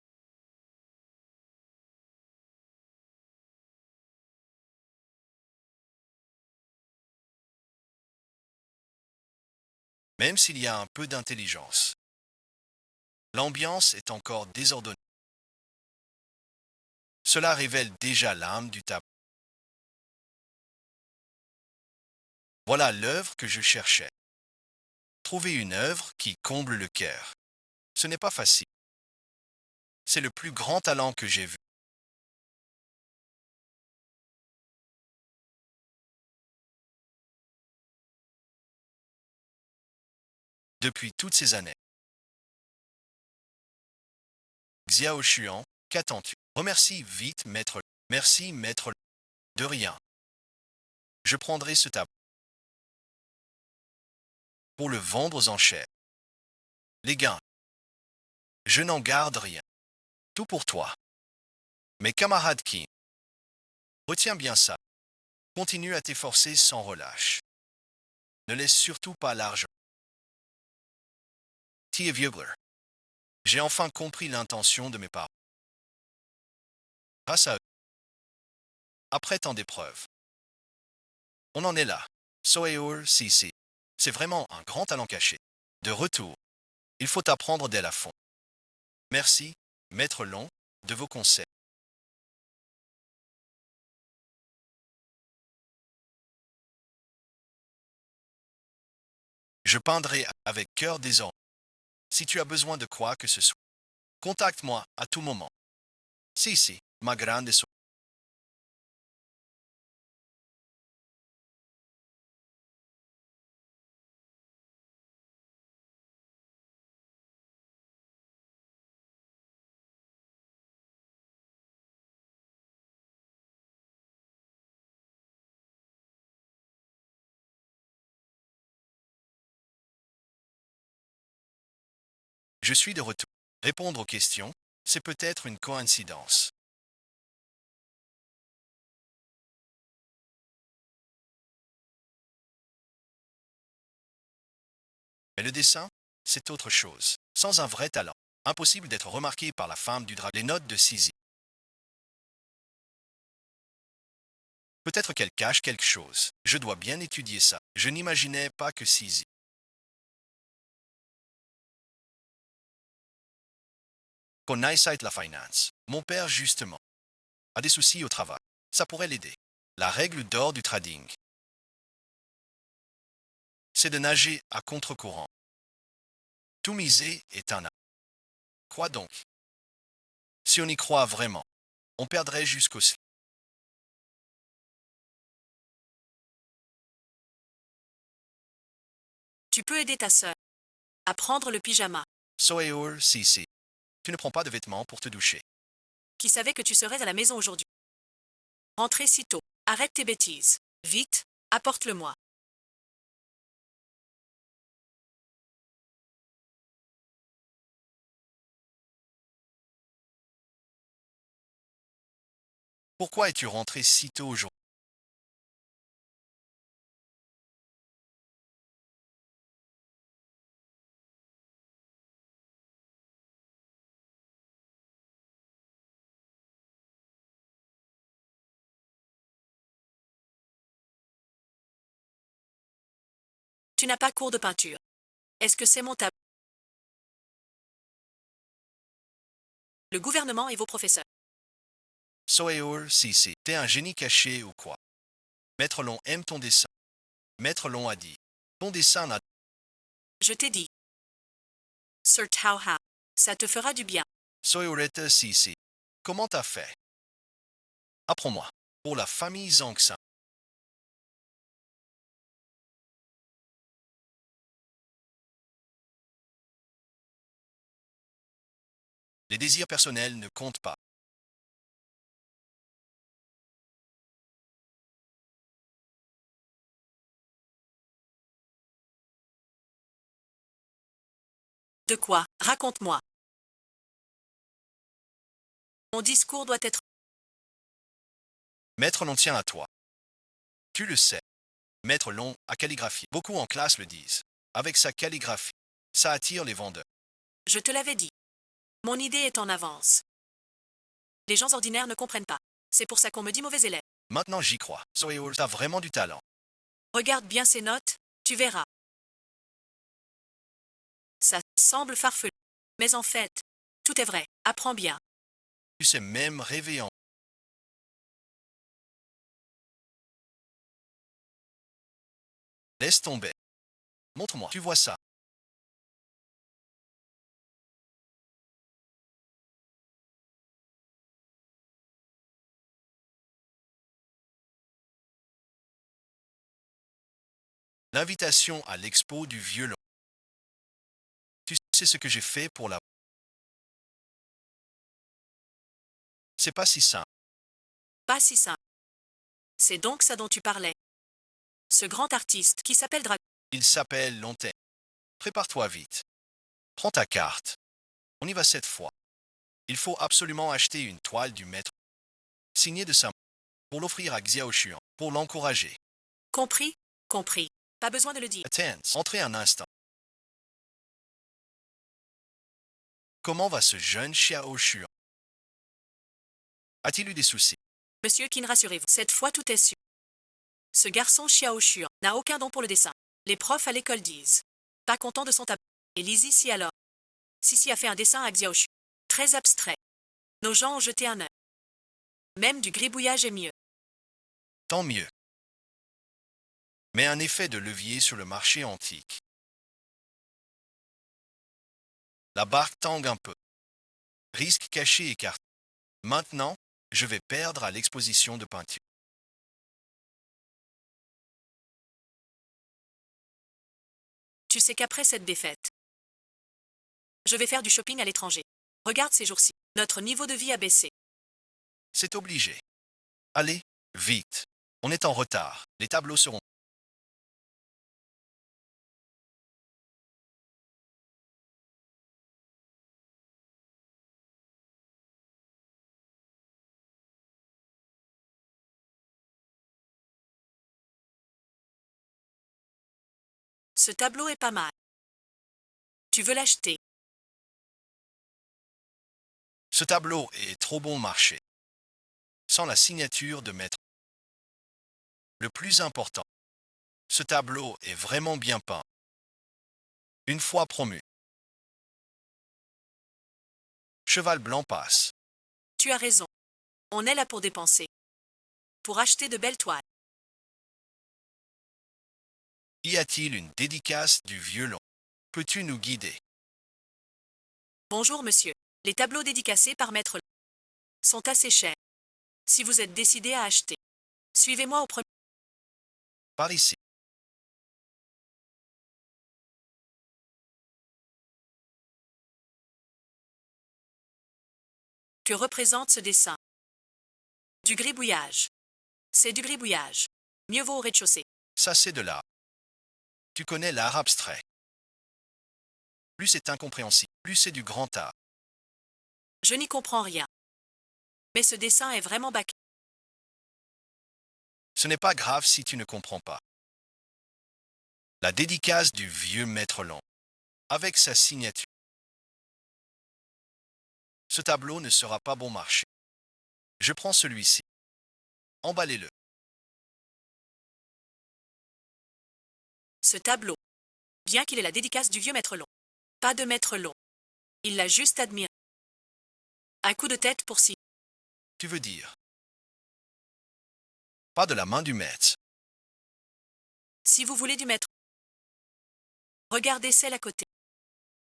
Même s'il y a un peu d'intelligence. L'ambiance est encore désordonnée. Cela révèle déjà l'âme du tableau. Voilà l'œuvre que je cherchais. Trouver une œuvre qui comble le cœur. Ce n'est pas facile. C'est le plus grand talent que j'ai vu. Depuis toutes ces années. Xiao Xuan, qu'attends-tu? Remercie vite, maître. Merci, maître. De rien. Je prendrai ce tableau pour le vendre aux enchères. Les gains. Je n'en garde rien. Tout pour toi. Mes camarades Kim. Retiens bien ça. Continue à t'efforcer sans relâche. Ne laisse surtout pas l'argent. T. Viegler. J'ai enfin compris l'intention de mes parents. Grâce à eux. Après tant d'épreuves. On en est là. Soeur Cici. C'est vraiment un grand talent caché. De retour. Il faut apprendre dès la fond. Merci, maître Long, de vos conseils. Je peindrai avec cœur désormais. Si tu as besoin de quoi que ce soit, contacte-moi à tout moment. Si, ma grande so. Je suis de retour. Répondre aux questions, c'est peut-être une coïncidence. Mais le dessin, c'est autre chose. Sans un vrai talent, impossible d'être remarqué par la femme du dragon. Les notes de Sisi. Peut-être qu'elle cache quelque chose. Je dois bien étudier ça. Je n'imaginais pas que Sisi. Qu'on eyesight la finance. Mon père, justement, a des soucis au travail. Ça pourrait l'aider. La règle d'or du trading, c'est de nager à contre-courant. Tout miser est un art. Quoi donc? Si on y croit vraiment, on perdrait jusqu'au ciel. Tu peux aider ta sœur à prendre le pyjama. Soeur, si. Tu ne prends pas de vêtements pour te doucher. Qui savait que tu serais à la maison aujourd'hui? Rentrez si tôt. Arrête tes bêtises. Vite, apporte-le-moi. Pourquoi es-tu rentré si tôt aujourd'hui? Tu n'as pas cours de peinture. Est-ce que c'est mon tableau? Le gouvernement et vos professeurs. Soeur, si. T'es un génie caché ou quoi? Maître Long aime ton dessin. Maître Long a dit. Ton dessin n'a... Je t'ai dit. Sir Tao Ha. Ça te fera du bien. Soeurette, si. Comment t'as fait? Apprends-moi. Pour la famille Zangsan. Les désirs personnels ne comptent pas. De quoi? Raconte-moi. Mon discours doit être... Maître Long tient à toi. Tu le sais. Maître Long a calligraphié. Beaucoup en classe le disent. Avec sa calligraphie, ça attire les vendeurs. Je te l'avais dit. Mon idée est en avance. Les gens ordinaires ne comprennent pas. C'est pour ça qu'on me dit mauvais élève. Maintenant j'y crois. Soeul a vraiment du talent. Regarde bien ces notes, tu verras. Ça semble farfelu. Mais en fait, tout est vrai. Apprends bien. Tu sais même rêver en... Laisse tomber. Montre-moi. Tu vois ça. L'invitation à l'expo du violon. Tu sais ce que j'ai fait pour la... C'est pas si simple. Pas si simple. C'est donc ça dont tu parlais. Ce grand artiste qui s'appelle Dragon. Il s'appelle Lontaine. Prépare-toi vite. Prends ta carte. On y va cette fois. Il faut absolument acheter une toile du maître signée de sa main pour l'offrir à Xiao Xuan, pour l'encourager. Compris? Compris. Pas besoin de le dire. Attends, entrez un instant. Comment va ce jeune Xiao Xuan? A-t-il eu des soucis? Monsieur Qin, rassurez-vous. Cette fois, tout est sûr. Ce garçon Xiao Xuan n'a aucun don pour le dessin. Les profs à l'école disent. Pas content de son tableau. Et Lizzie si alors. Sissi a fait un dessin à Xiao Xuan. Très abstrait. Nos gens ont jeté un œil. Même du gribouillage est mieux. Tant mieux. Mais un effet de levier sur le marché antique. La barque tangue un peu. Risque caché écarté. Maintenant, je vais perdre à l'exposition de peinture. Tu sais qu'après cette défaite, je vais faire du shopping à l'étranger. Regarde ces jours-ci. Notre niveau de vie a baissé. C'est obligé. Allez, vite. On est en retard. Les tableaux seront... Ce tableau est pas mal. Tu veux l'acheter? Ce tableau est trop bon marché. Sans la signature de maître. Le plus important, ce tableau est vraiment bien peint. Une fois promu. Cheval blanc passe. Tu as raison. On est là pour dépenser. Pour acheter de belles toiles. Y a-t-il une dédicace du violon? Peux-tu nous guider? Bonjour monsieur. Les tableaux dédicacés par Maître sont assez chers. Si vous êtes décidé à acheter, suivez-moi au premier. Par ici. Que représente ce dessin? Du gribouillage. C'est du gribouillage. Mieux vaut au rez-de-chaussée. Ça c'est de l'art. Tu connais l'art abstrait. Plus c'est incompréhensible, plus c'est du grand art. Je n'y comprends rien. Mais ce dessin est vraiment bac. Ce n'est pas grave si tu ne comprends pas. La dédicace du vieux maître long, avec sa signature. Ce tableau ne sera pas bon marché. Je prends celui-ci. Emballez-le. Ce tableau. Bien qu'il ait la dédicace du vieux Maître Long. Pas de Maître Long. Il l'a juste admiré. Un coup de tête pour si. Tu veux dire? Pas de la main du maître. Si vous voulez du Maître. Regardez celle à côté.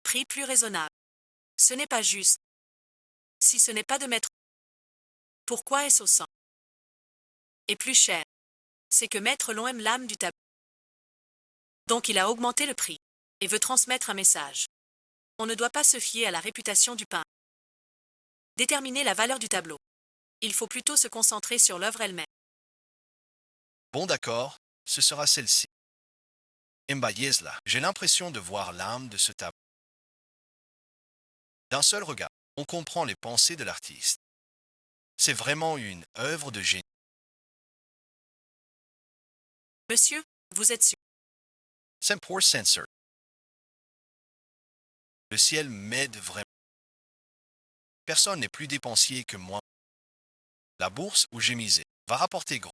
Prix plus raisonnable. Ce n'est pas juste. Si ce n'est pas de Maître. Pourquoi est-ce au 100? Et plus cher. C'est que Maître Long aime l'âme du tableau. Donc il a augmenté le prix. Et veut transmettre un message. On ne doit pas se fier à la réputation du peintre. Déterminer la valeur du tableau. Il faut plutôt se concentrer sur l'œuvre elle-même. Bon d'accord, ce sera celle-ci. Mbayezla, j'ai l'impression de voir l'âme de ce tableau. D'un seul regard, on comprend les pensées de l'artiste. C'est vraiment une œuvre de génie. Monsieur, vous êtes sûr? C'est pour Sensor. Le ciel m'aide vraiment. Personne n'est plus dépensier que moi. La bourse où j'ai misé va rapporter gros.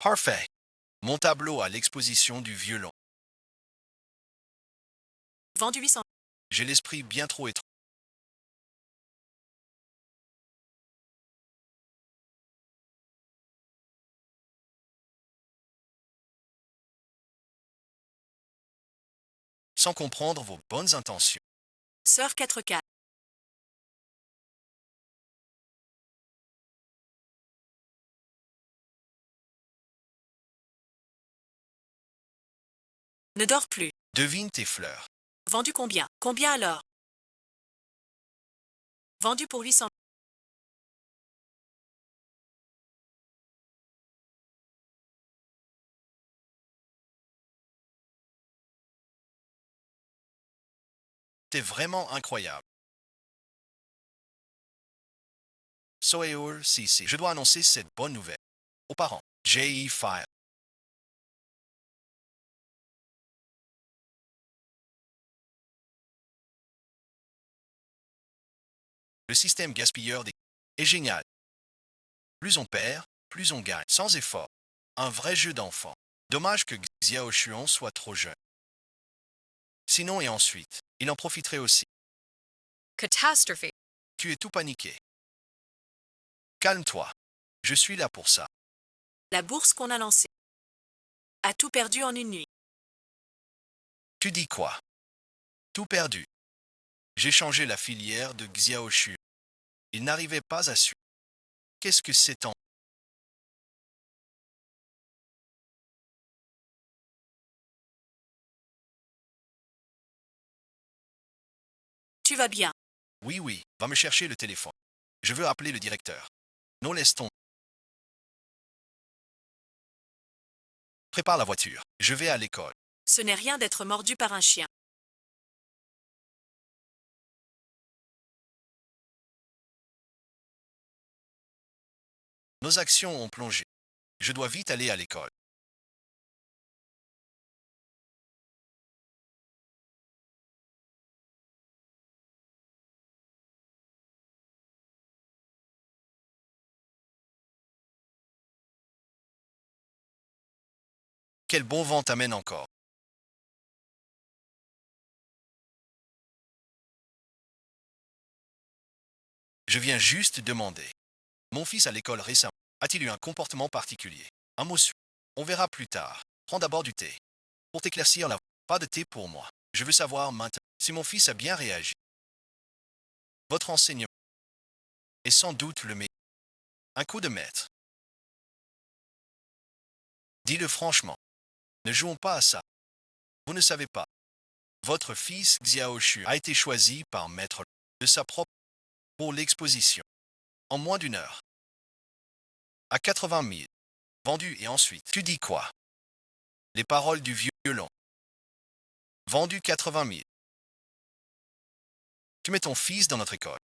Parfait. Mon tableau à l'exposition du violon. Vendu 800. J'ai l'esprit bien trop étroit. Sans comprendre vos bonnes intentions. Sœur 4K. Ne dors plus. Devine tes fleurs. Vendu combien? Combien alors? Vendu pour 800. T'es vraiment incroyable. Soeur CC. Je dois annoncer cette bonne nouvelle aux parents. J.E. File. Le système gaspilleur des est génial. Plus on perd, plus on gagne, sans effort. Un vrai jeu d'enfant. Dommage que Xiao Xuan soit trop jeune. Sinon et ensuite, il en profiterait aussi. Catastrophe. Tu es tout paniqué. Calme-toi. Je suis là pour ça. La bourse qu'on a lancée a tout perdu en une nuit. Tu dis quoi? Tout perdu. J'ai changé la filière de Xiao Xuan. Il n'arrivait pas à suivre. Qu'est-ce que c'est en... Tu vas bien. Oui, oui, va me chercher le téléphone. Je veux appeler le directeur. Non, laisse tomber. Prépare la voiture. Je vais à l'école. Ce n'est rien d'être mordu par un chien. Nos actions ont plongé. Je dois vite aller à l'école. Quel bon vent t'amène encore. Je viens juste demander. Mon fils à l'école récemment a-t-il eu un comportement particulier? Un mot sur. On verra plus tard. Prends d'abord du thé. Pour t'éclaircir la voix. Pas de thé pour moi. Je veux savoir maintenant si mon fils a bien réagi. Votre enseignement est sans doute le meilleur. Un coup de maître. Dis-le franchement. Ne jouons pas à ça. Vous ne savez pas. Votre fils Xiao Xu a été choisi par maître de sa propre pour l'exposition. En moins d'une heure. À 80 000. Vendu et ensuite. Tu dis quoi? Les paroles du violon. Vendu 80 000. Tu mets ton fils dans notre école.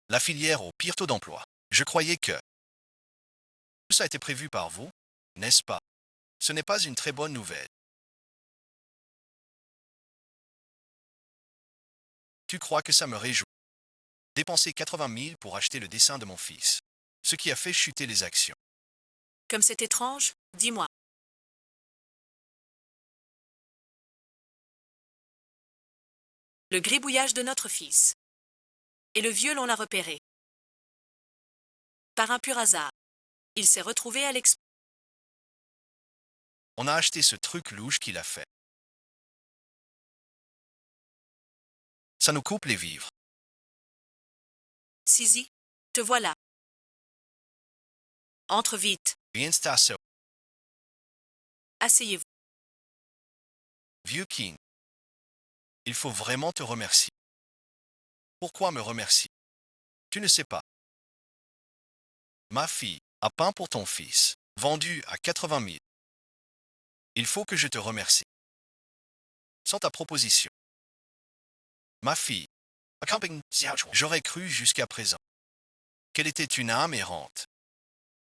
La filière au pire taux d'emploi. Je croyais que tout ça a été prévu par vous, n'est-ce pas? Ce n'est pas une très bonne nouvelle. Tu crois que ça me réjouit? Dépenser 80 000 pour acheter le dessin de mon fils. Ce qui a fait chuter les actions. Comme c'est étrange, dis-moi. Le gribouillage de notre fils. Et le vieux, l'on l'a repéré. Par un pur hasard. Il s'est retrouvé à l'expo. On a acheté ce truc louche qu'il a fait. Ça nous coupe les vivres. Sisi, te voilà. Entre vite. Bien Stasso. Asseyez-vous. Vieux King. Il faut vraiment te remercier. Pourquoi me remercier? Tu ne sais pas. Ma fille a peint pour ton fils, vendu à 80 000. Il faut que je te remercie. Sans ta proposition. Ma fille, j'aurais cru jusqu'à présent qu'elle était une âme errante.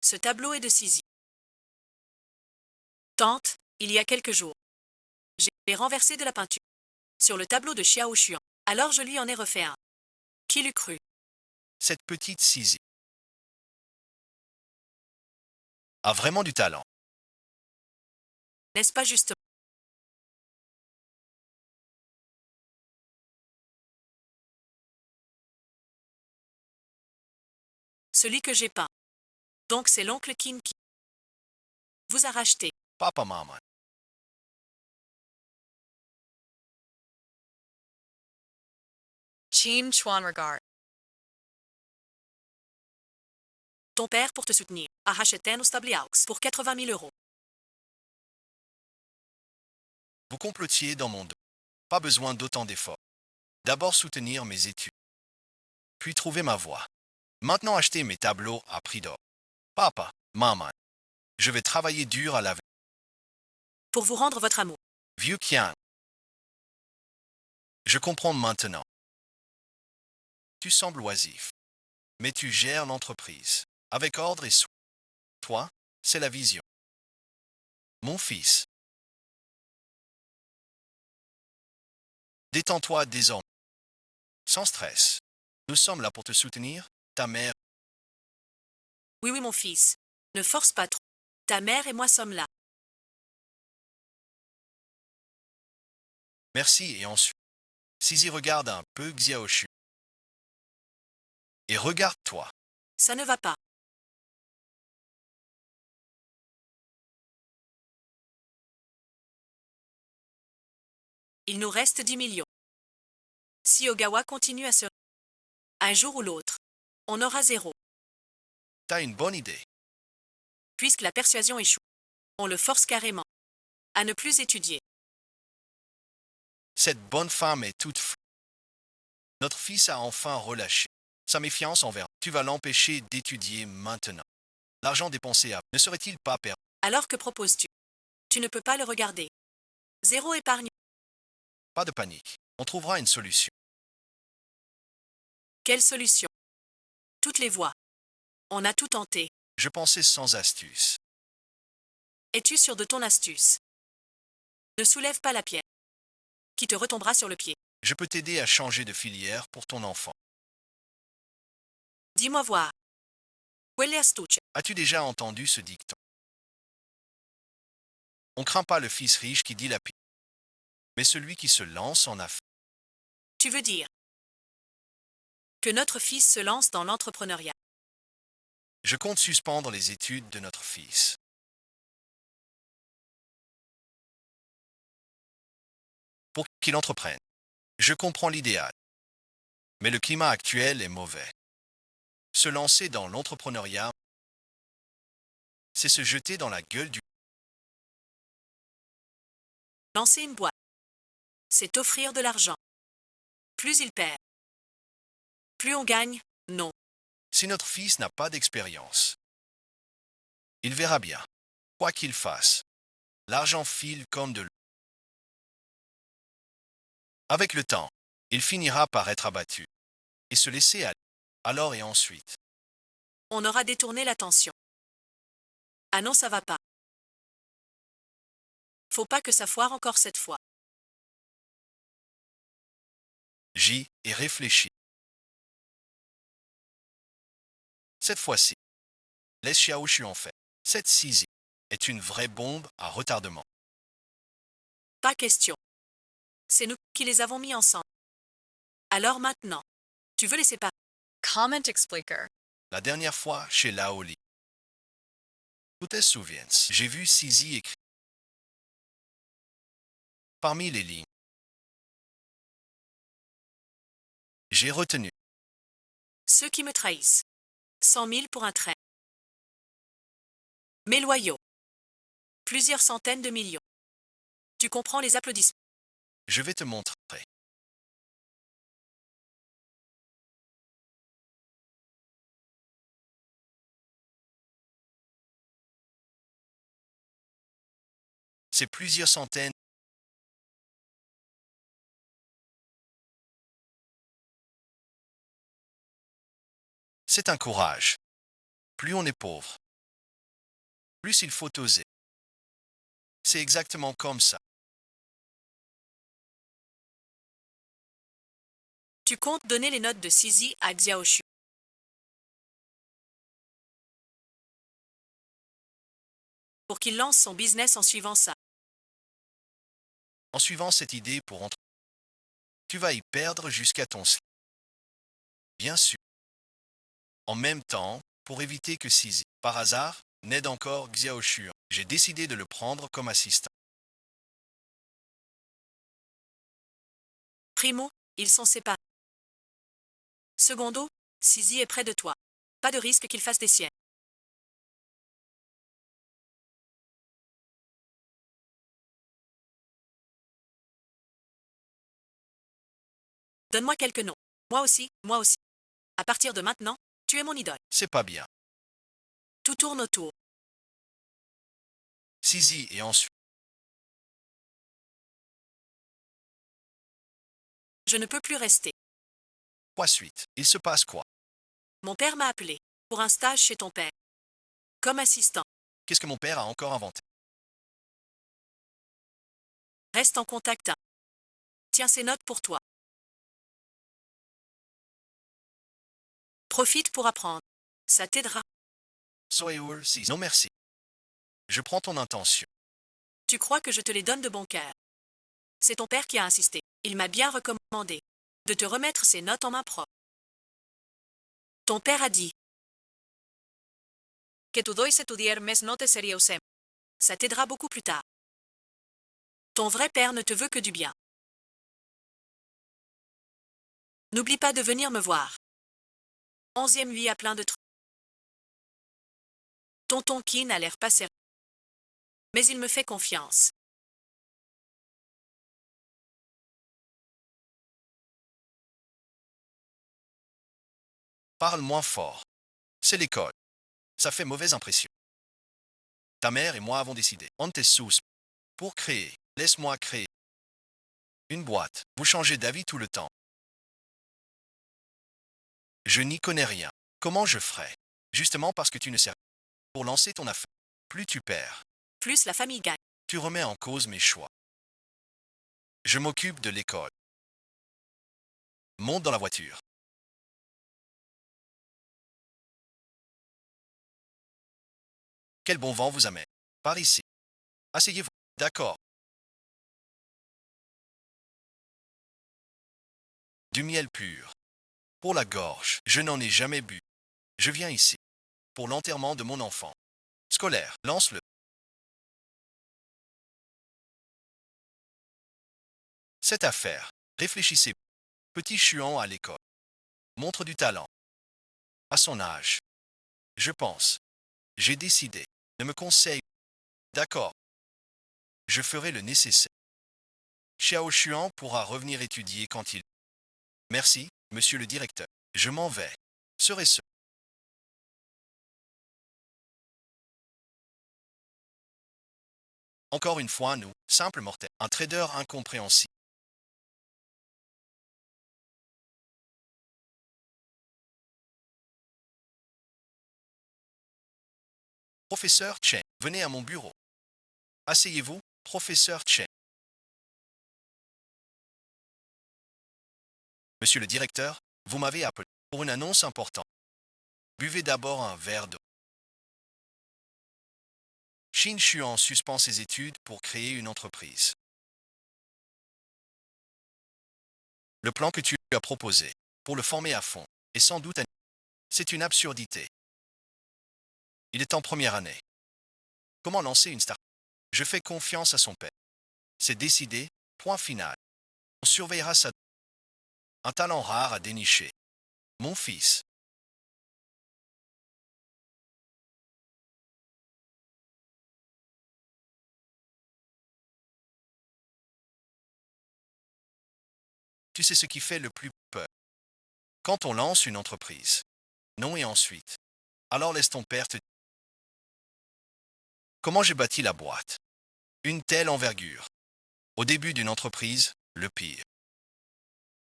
Ce tableau est de Sisi. Tante, il y a quelques jours. J'ai renversé de la peinture sur le tableau de Xiao Xuan. Alors je lui en ai refait un. Qui l'eût cru? Cette petite Sisi a vraiment du talent. N'est-ce pas justement celui que j'ai peint? Donc c'est l'oncle Kim qui vous a racheté. Papa, maman. Chim Chwanregar. Ton père pour te soutenir a racheté nos Stabliaux pour 80 000 euros. Vous complotiez dans mon dos. Pas besoin d'autant d'efforts. D'abord soutenir mes études. Puis trouver ma voie. Maintenant acheter mes tableaux à prix d'or. Papa, maman. Je vais travailler dur à l'avenir. Pour vous rendre votre amour. Vieux Kian. Je comprends maintenant. Tu sembles oisif. Mais tu gères l'entreprise. Avec ordre et soin. Toi, c'est la vision. Mon fils. Détends-toi désormais. Sans stress. Nous sommes là pour te soutenir, ta mère. Oui, oui, mon fils. Ne force pas trop. Ta mère et moi sommes là. Merci et ensuite. Sisi regarde un peu Xiaoshu. Et regarde-toi. Ça ne va pas. Il nous reste 10 millions. Si Ogawa continue à se... Un jour ou l'autre, on aura zéro. T'as une bonne idée. Puisque la persuasion échoue, on le force carrément à ne plus étudier. Cette bonne femme est toute fou. Notre fils a enfin relâché sa méfiance envers. Tu vas l'empêcher d'étudier maintenant. L'argent dépensé ne serait-il pas perdu? Alors que proposes-tu? Tu ne peux pas le regarder. Zéro épargne. Pas de panique. On trouvera une solution. Quelle solution? Toutes les voies. On a tout tenté. Je pensais sans astuce. Es-tu sûr de ton astuce? Ne soulève pas la pierre, qui te retombera sur le pied. Je peux t'aider à changer de filière pour ton enfant. Dis-moi voir. Quelle astuce? As-tu déjà entendu ce dicton? On craint pas le fils riche qui dilapide, mais celui qui se lance en affaires. Tu veux dire que notre fils se lance dans l'entrepreneuriat. Je compte suspendre les études de notre fils. Pour qu'il entreprenne. Je comprends l'idéal. Mais le climat actuel est mauvais. Se lancer dans l'entrepreneuriat, c'est se jeter dans la gueule du... Lancer une boîte, c'est offrir de l'argent. Plus il perd, plus on gagne, non. Si notre fils n'a pas d'expérience, il verra bien. Quoi qu'il fasse, l'argent file comme de l'eau. Avec le temps, il finira par être abattu et se laisser aller. Alors et ensuite, On aura détourné l'attention. Ah non, ça va pas. Faut pas que ça foire encore cette fois. j'y ai réfléchi. Cette fois-ci, laisse Xiaoshu en fait. Cette Sisi est une vraie bombe à retardement. Pas question. C'est nous qui les avons mis ensemble. Alors maintenant, tu veux les séparer? Comment expliquer? La dernière fois chez Laoli. Tu te souviens, j'ai vu Sisi écrit parmi les lignes. J'ai retenu. Ceux qui me trahissent. 100 000 pour un trait. Mes loyaux. Plusieurs centaines de millions. Tu comprends les applaudissements. Je vais te montrer. C'est plusieurs centaines. C'est un courage. Plus on est pauvre, plus il faut oser. C'est exactement comme ça. Tu comptes donner les notes de Sisi à Xiaoshu. Pour qu'il lance son business en suivant ça. En suivant cette idée pour entrer, tu vas y perdre jusqu'à ton slip. Bien sûr. En même temps, pour éviter que Sisi, par hasard, n'aide encore Xiaoshuan, j'ai décidé de le prendre comme assistant. Primo, ils sont séparés. Secondo, Sisi est près de toi. Pas de risque qu'il fasse des siennes. Donne-moi quelques noms. Moi aussi, moi aussi. À partir de maintenant, tu es mon idole. C'est pas bien. Tout tourne autour. Sisi et ensuite. Je ne peux plus rester. Quoi suite? Il se passe quoi? Mon père m'a appelé. Pour un stage chez ton père. Comme assistant. Qu'est-ce que mon père a encore inventé? Reste en contact. Tiens ces notes pour toi. Profite pour apprendre. Ça t'aidera. Soeur, si. Non merci. Je prends ton intention. Tu crois que je te les donne de bon cœur. C'est ton père qui a insisté. Il m'a bien recommandé de te remettre ces notes en main propre. Ton père a dit que tu dois étudier mes notes sérieuxement. Ça t'aidera beaucoup plus tard. Ton vrai père ne te veut que du bien. N'oublie pas de venir me voir. 11e lui a plein de trucs. Tonton Kin a l'air pas sérieux. Mais il me fait confiance. Parle moins fort. C'est l'école. Ça fait mauvaise impression. Ta mère et moi avons décidé. On te sous. Pour créer. Laisse-moi créer. Une boîte. Vous changez d'avis tout le temps. Je n'y connais rien. Comment je ferai? Justement parce que tu ne sais rien. Pour lancer ton affaire. Plus tu perds. Plus la famille gagne. Tu remets en cause mes choix. Je m'occupe de l'école. Monte dans la voiture. Quel bon vent vous amène. Par ici. Asseyez-vous. D'accord. Du miel pur. Pour la gorge. Je n'en ai jamais bu. Je viens ici. Pour l'enterrement de mon enfant. Scolaire. Lance-le. Cette affaire. Réfléchissez. Petit chuant à l'école. Montre du talent. À son âge. Je pense. J'ai décidé. Ne me conseille. D'accord. Je ferai le nécessaire. Xiao Xuan pourra revenir étudier quand il... Merci, monsieur le directeur. Je m'en vais. Serait-ce... Encore une fois, nous, simples mortels, un trader incompréhensible. Professeur Chen, venez à mon bureau. Asseyez-vous, professeur Chen. Monsieur le directeur, vous m'avez appelé pour une annonce importante. Buvez d'abord un verre d'eau. Xin Xuan suspend ses études pour créer une entreprise. Le plan que tu lui as proposé, pour le former à fond, est sans doute c'est une absurdité. Il est en première année. Comment lancer une start-up? Je fais confiance à son père. C'est décidé, point final. On surveillera ça. Un talent rare à dénicher. Mon fils. Tu sais ce qui fait le plus peur? Quand on lance une entreprise. Non et ensuite. Alors laisse ton père te... Comment j'ai bâti la boîte? Une telle envergure. Au début d'une entreprise, le pire.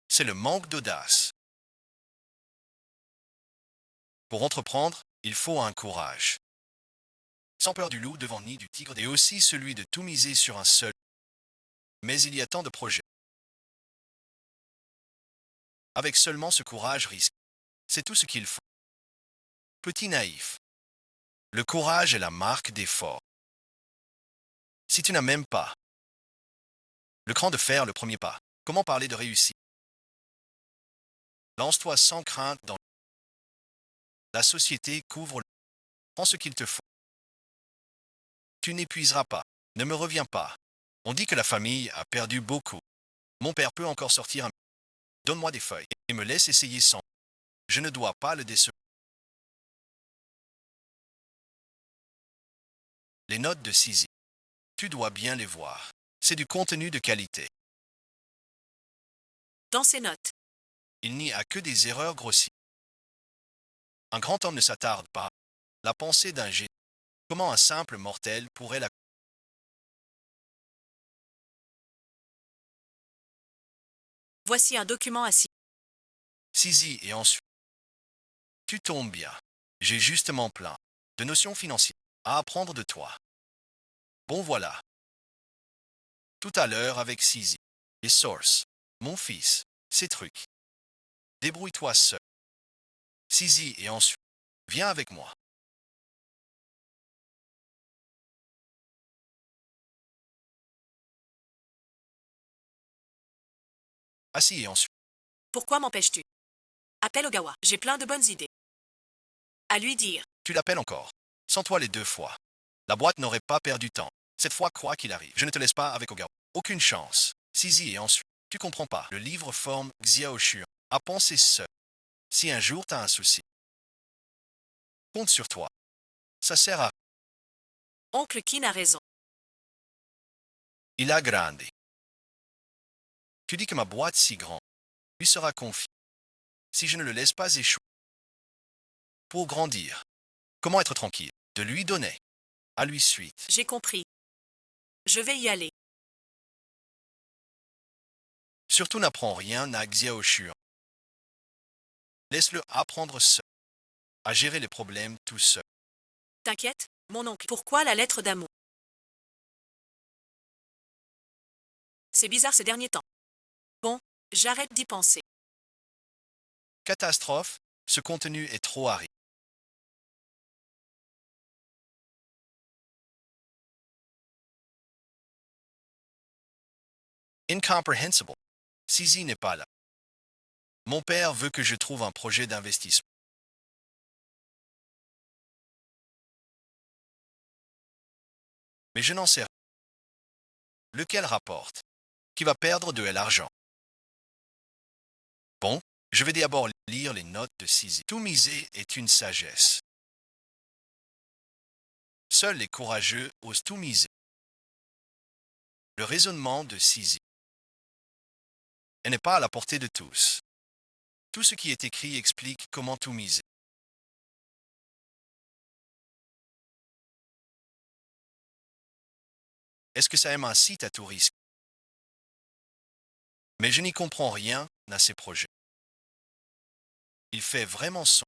C'est le manque d'audace. Pour entreprendre, il faut un courage. Sans peur du loup devant ni du tigre et aussi celui de tout miser sur un seul. Mais il y a tant de projets. Avec seulement ce courage risqué. C'est tout ce qu'il faut. Petit naïf. Le courage est la marque des forts. Si tu n'as même pas Le cran de faire le premier pas. Comment parler de réussite? Lance-toi sans crainte dans la société couvre le... Prends ce qu'il te faut. Tu n'épuiseras pas. Ne me reviens pas. On dit que la famille a perdu beaucoup. Mon père peut encore sortir un... Donne-moi des feuilles et me laisse essayer sans. Je ne dois pas le décevoir. Les notes de Sisi. Tu dois bien les voir. C'est du contenu de qualité. Dans ses notes. Il n'y a que des erreurs grossières. Un grand homme ne s'attarde pas. La pensée d'un génie. Comment un simple mortel pourrait la... Voici un document assis. Sisi et ensuite. Tu tombes bien. J'ai justement plein de notions financières à apprendre de toi. Bon voilà. Tout à l'heure avec Sisi. Et Source. Mon fils. Ces trucs. Débrouille-toi seul. Sisi et ensuite. Viens avec moi. Assis et ensuite. Pourquoi m'empêches-tu? Appelle Ogawa. J'ai plein de bonnes idées. À lui dire. Tu l'appelles encore. Sans toi les deux fois. La boîte n'aurait pas perdu temps. Cette fois, quoi qu'il arrive, je ne te laisse pas avec Ogawa. Aucune chance. Sisi et ensuite. Tu comprends pas. Le livre forme Xiao Shuan. À penser seul. Si un jour t'as un souci. Compte sur toi. Ça sert à... Oncle Kin a raison. Il a grandi. Tu dis que ma boîte si grande lui sera confiée. Si je ne le laisse pas échouer. Pour grandir. Comment être tranquille? De lui donner. À lui suite. J'ai compris. Je vais y aller. Surtout n'apprends rien à Xiao Shuan. Laisse-le apprendre seul. À gérer les problèmes tout seul. T'inquiète, mon oncle. Pourquoi la lettre d'amour? C'est bizarre ces derniers temps. Bon, j'arrête d'y penser. Catastrophe, ce contenu est trop aride. Incomprehensible. Sisi n'est pas là. Mon père veut que je trouve un projet d'investissement. Mais je n'en sais rien. Lequel rapporte? Qui va perdre de l'argent? Bon, je vais d'abord lire les notes de Sisi. Tout miser est une sagesse. Seuls les courageux osent tout miser. Le raisonnement de Sisi. Elle n'est pas à la portée de tous. Tout ce qui est écrit explique comment tout miser. Est-ce que ça m'incite à tout risque? Mais je n'y comprends rien à ces projets. Il fait vraiment son.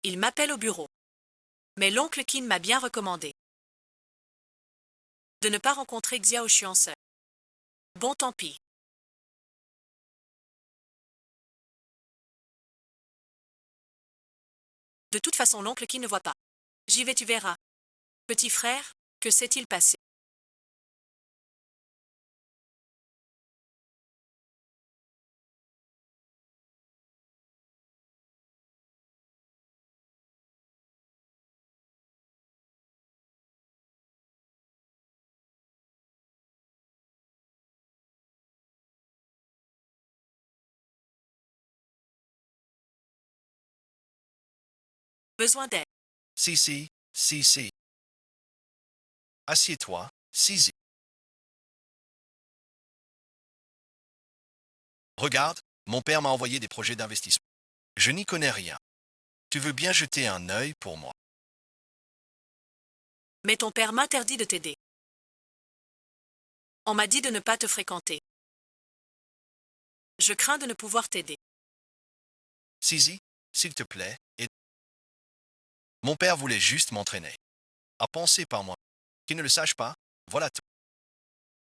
Il m'appelle au bureau. Mais l'oncle Kin m'a bien recommandé de ne pas rencontrer Xiao Shuan seul. Bon, tant pis. De toute façon, l'oncle Kin ne voit pas. J'y vais, tu verras. Petit frère, que s'est-il passé? Besoin d'aide. Sisi, Sisi. Assieds-toi, Sisi. Regarde, mon père m'a envoyé des projets d'investissement. Je n'y connais rien. Tu veux bien jeter un œil pour moi? Mais ton père m'interdit de t'aider. On m'a dit de ne pas te fréquenter. Je crains de ne pouvoir t'aider. Sisi, s'il te plaît, et... Mon père voulait juste m'entraîner. À penser par moi. Qu'il ne le sache pas, voilà tout.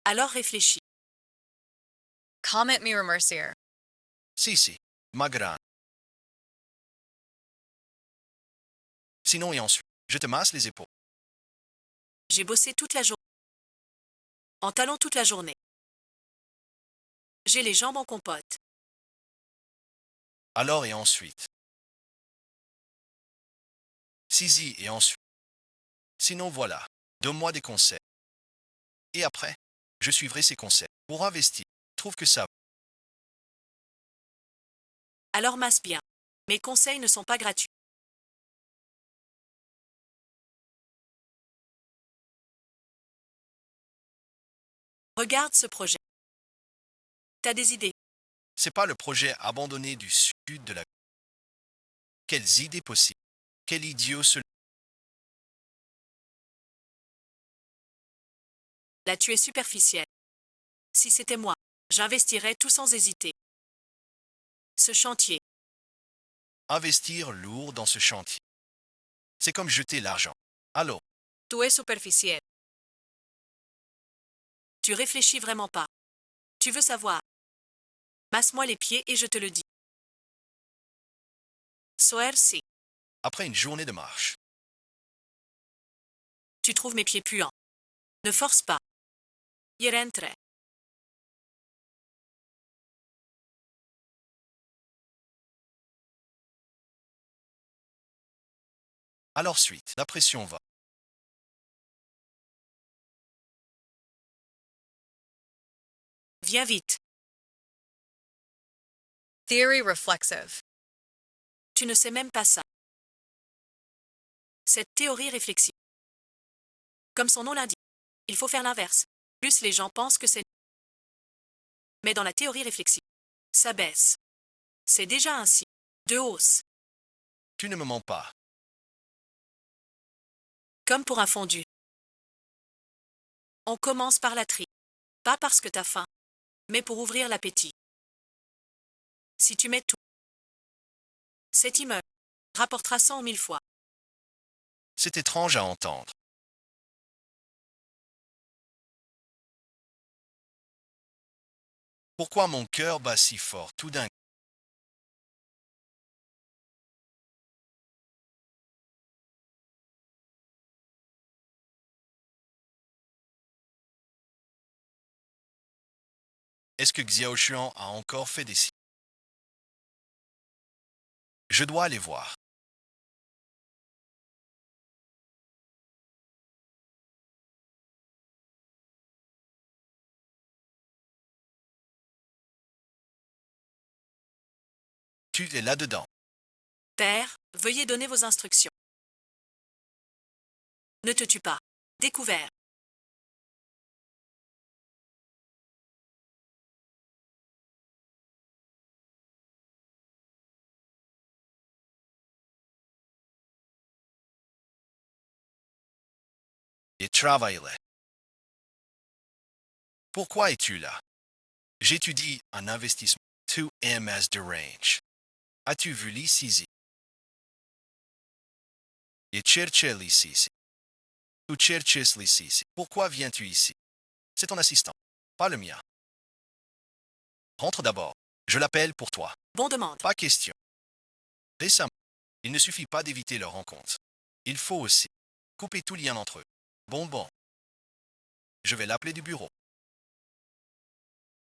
Alors réfléchis. Comment me remercier? Si, magran. Sinon et ensuite, je te masse les épaules. J'ai bossé toute la journée. En talons toute la journée. J'ai les jambes en compote. Alors et ensuite. Si et ensuite. Sinon voilà, donne-moi des conseils. Et après, je suivrai ces conseils. Pour investir, trouve que ça. Alors masse bien. Mes conseils ne sont pas gratuits. Regarde ce projet. T'as des idées. C'est pas le projet abandonné du sud de la. Quelles idées possibles. Quel idiot ce. Là tu es superficiel. Si c'était moi, j'investirais tout sans hésiter. Ce chantier, Investir lourd dans ce chantier. C'est comme jeter l'argent. Alors, tu es superficiel. Tu réfléchis vraiment pas. Tu veux savoir. Masse-moi les pieds et je te le dis. Soersi, après une journée de marche, tu trouves mes pieds puants. Ne force pas. Y rentre. alors suite, la pression va. Viens vite. Theory reflexive. Tu ne sais même pas ça. Cette théorie réflexive. Comme son nom l'indique, il faut faire l'inverse. Plus les gens pensent que c'est. Mais dans la théorie réflexive, ça baisse. C'est déjà ainsi. De hausse. Tu ne me mens pas. Comme pour un fondu. On commence par la tri. Pas parce que t'as faim, mais pour ouvrir l'appétit. Si tu mets tout, cet immeuble rapportera 100 000 fois. C'est étrange à entendre. Pourquoi mon cœur bat si fort tout d'un coup? Est-ce que Xiao Xuan a encore fait des signes? Je dois aller voir. Tu es là-dedans. Père, veuillez donner vos instructions. Ne te tue pas. Découvert. Et travaille. Pourquoi es-tu là? J'étudie un investissement. 2 ms de range. As-tu vu l'ici? Et cherche l'ici. Tu cherches l'ici. Pourquoi viens-tu ici? C'est ton assistant, pas le mien. Rentre d'abord. Je l'appelle pour toi. Bon demande. Pas question. Récemment, il ne suffit pas d'éviter leur rencontre. Il faut aussi couper tout lien entre eux. Bon. Je vais l'appeler du bureau.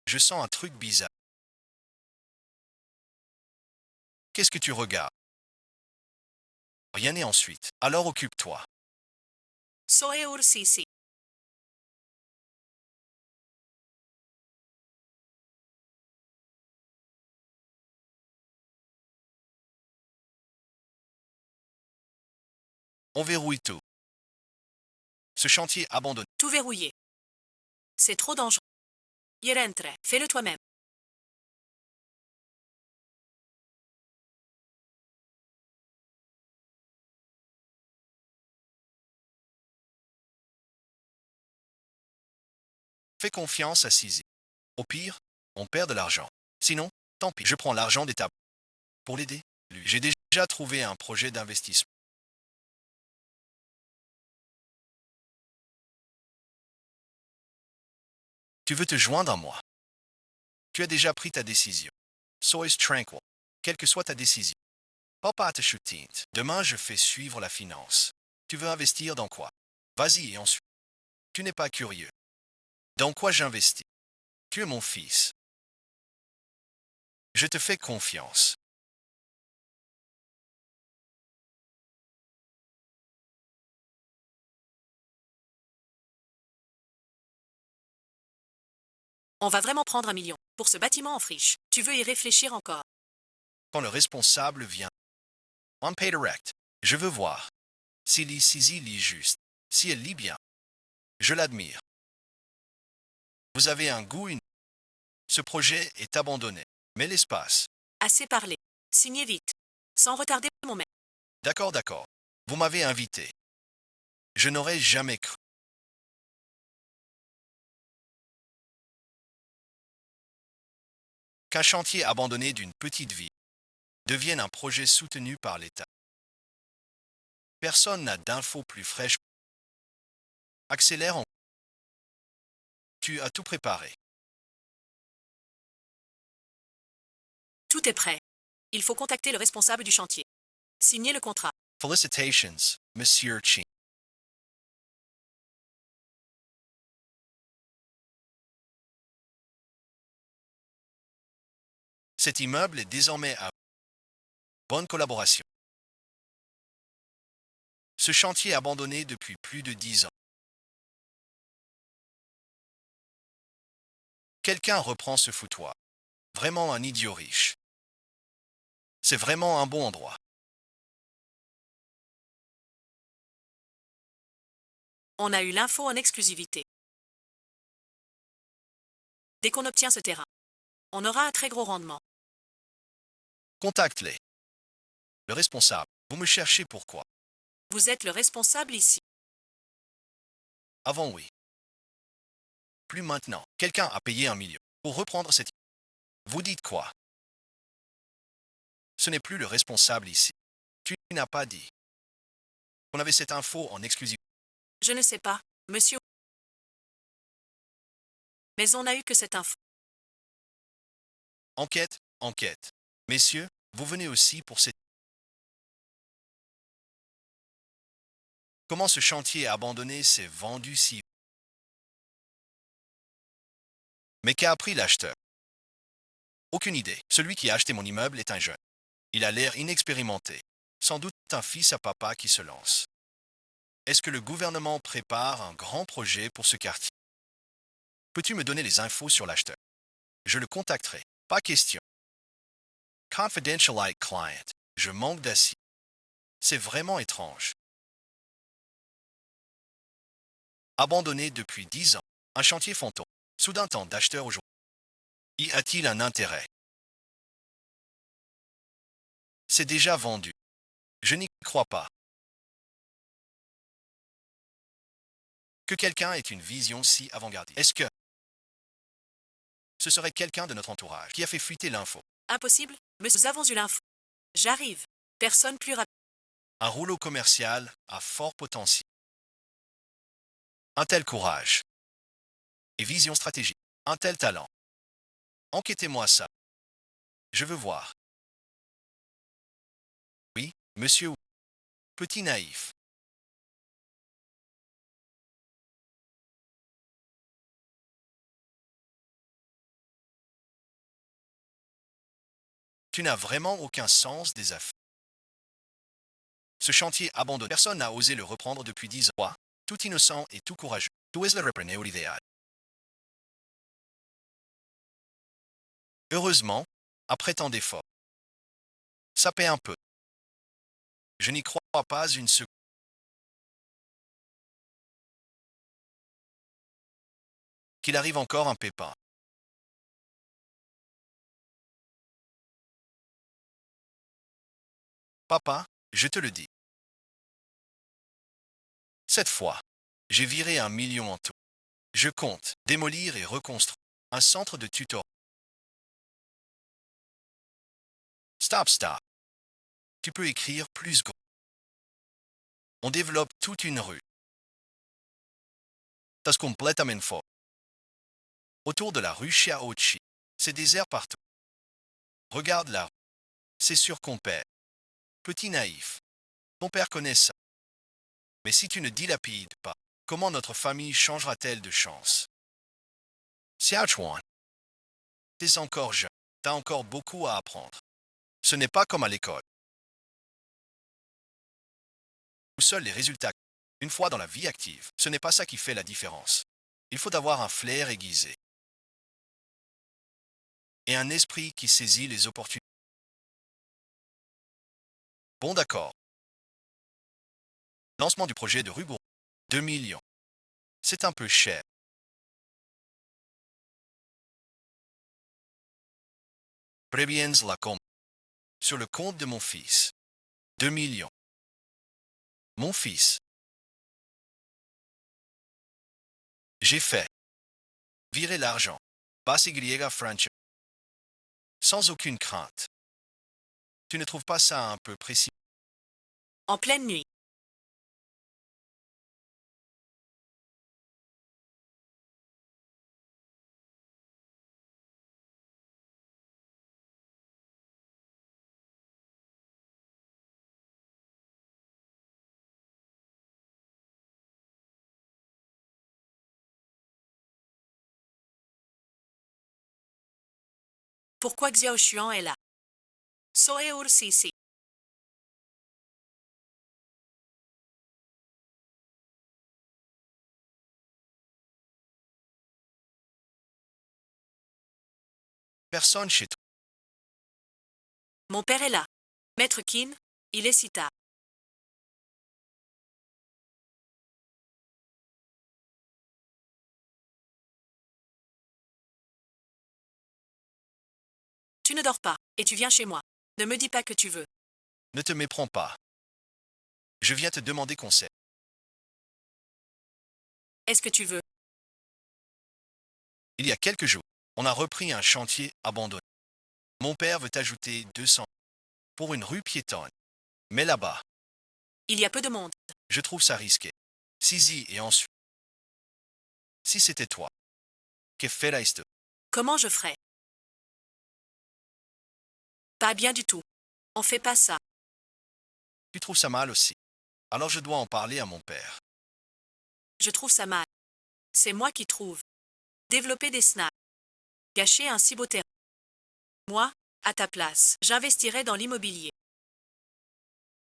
Je sens un truc bizarre. Qu'est-ce que tu regardes? Rien n'est ensuite. Alors occupe-toi. Soeur Sisi. On verrouille tout. Ce chantier abandonné. Tout verrouillé. C'est trop dangereux. Y rentre. Fais-le toi-même. Fais confiance à Sisi. Au pire, on perd de l'argent. Sinon, tant pis. Je prends l'argent des tables. Pour l'aider, lui, j'ai déjà trouvé un projet d'investissement. Tu veux te joindre à moi. Tu as déjà pris ta décision. Sois tranquille, quelle que soit ta décision. Papa te shooting. Demain, je fais suivre la finance. Tu veux investir dans quoi? Vas-y et ensuite. Tu n'es pas curieux. Dans quoi j'investis? Tu es mon fils. Je te fais confiance. On va vraiment prendre 1 million pour ce bâtiment en friche. Tu veux y réfléchir encore? Quand le responsable vient, on pay direct. Je veux voir. Si Sisi lit juste. Si elle lit bien. Je l'admire. Vous avez un goût unique. Ce projet est abandonné. Mais l'espace. Assez parlé. Signez vite. Sans retarder mon maître. D'accord, d'accord. Vous m'avez invité. Je n'aurais jamais cru. Qu'un chantier abandonné d'une petite ville devienne un projet soutenu par l'État. Personne n'a d'infos plus fraîches. Accélère en... Tu as tout préparé. Tout est prêt. Il faut contacter le responsable du chantier. Signez le contrat. Felicitations, Monsieur Chin. Cet immeuble est désormais à bonne collaboration. Ce chantier abandonné depuis plus de 10 ans. Quelqu'un reprend ce foutoir. Vraiment un idiot riche. C'est vraiment un bon endroit. On a eu l'info en exclusivité. Dès qu'on obtient ce terrain, on aura un très gros rendement. Contacte-les. Le responsable. Vous me cherchez pourquoi? Vous êtes le responsable ici. Avant oui. Plus maintenant. Quelqu'un a payé 1 million pour reprendre cette... Vous dites quoi? Ce n'est plus le responsable ici. Tu n'as pas dit. On avait cette info en exclusivité. Je ne sais pas, monsieur. Mais on n'a eu que cette info. Enquête, enquête. Messieurs, vous venez aussi pour cette... Comment ce chantier abandonné s'est vendu si... Mais qu'a appris l'acheteur? Aucune idée. Celui qui a acheté mon immeuble est un jeune. Il a l'air inexpérimenté. Sans doute un fils à papa qui se lance. Est-ce que le gouvernement prépare un grand projet pour ce quartier? Peux-tu me donner les infos sur l'acheteur? Je le contacterai. Pas question. Confidentialite client. Je manque d'acier. C'est vraiment étrange. Abandonné depuis 10 ans. Un chantier fantôme. Soudain tant d'acheteurs aujourd'hui. Y a-t-il un intérêt? C'est déjà vendu. Je n'y crois pas. Que quelqu'un ait une vision si avant-gardiste. Est-ce que ce serait quelqu'un de notre entourage qui a fait fuiter l'info? Impossible, monsieur. Nous avons eu l'info. J'arrive. Personne plus rapide. Un rouleau commercial à fort potentiel. Un tel courage. Et vision stratégique. Un tel talent. Enquêtez-moi ça. Je veux voir. Oui, monsieur. Petit naïf. Tu n'as vraiment aucun sens des affaires. Ce chantier abandonné. Personne n'a osé le reprendre depuis 10 ans. Toi, tout innocent et tout courageux. Tu es le repreneur idéal. Heureusement, après tant d'efforts. Ça paie un peu. Je n'y crois pas une seconde. Qu'il arrive encore un pépin. Papa, je te le dis. Cette fois, j'ai viré 1 million en tout. Je compte démolir et reconstruire un centre de tutorat. Stop, stop. Tu peux écrire plus gros. On développe toute une rue. C'est complètement faux. Autour de la rue Xiaoqi, c'est désert partout. Regarde la rue. C'est sûr qu'on perd. Petit naïf. Ton père connaît ça. Mais si tu ne dilapides pas, comment notre famille changera-t-elle de chance? Xiaochuan, t'es encore jeune. T'as encore beaucoup à apprendre. Ce n'est pas comme à l'école, où seuls les résultats. Une fois dans la vie active, ce n'est pas ça qui fait la différence. Il faut avoir un flair aiguisé et un esprit qui saisit les opportunités. Bon d'accord. Lancement du projet de Rubourg. 2 millions. C'est un peu cher. Préviens la com. Sur le compte de mon fils. 2 millions. Mon fils. J'ai fait. Virer l'argent. Passe Y franchise. Sans aucune crainte. Tu ne trouves pas ça un peu précis? En pleine nuit. Pourquoi Xiao Xuan est là? Soeur Sisi. Personne chez toi. Mon père est là. Maître Qin, il est si tard. Tu ne dors pas, et tu viens chez moi. Ne me dis pas que tu veux. Ne te méprends pas. Je viens te demander conseil. Est-ce que tu veux? Il y a quelques jours, on a repris un chantier abandonné. Mon père veut ajouter 200 pour une rue piétonne. Mais là-bas, Il y a peu de monde. je trouve ça risqué. Sisi et ensuite. Si c'était toi, que ferais-tu? Comment je ferais? Pas bien du tout. On fait pas ça. Tu trouves ça mal aussi. Alors je dois en parler à mon père. Je trouve ça mal. C'est moi qui trouve. Développer des snaps. Gâcher un si beau terrain. Moi, à ta place, j'investirais dans l'immobilier.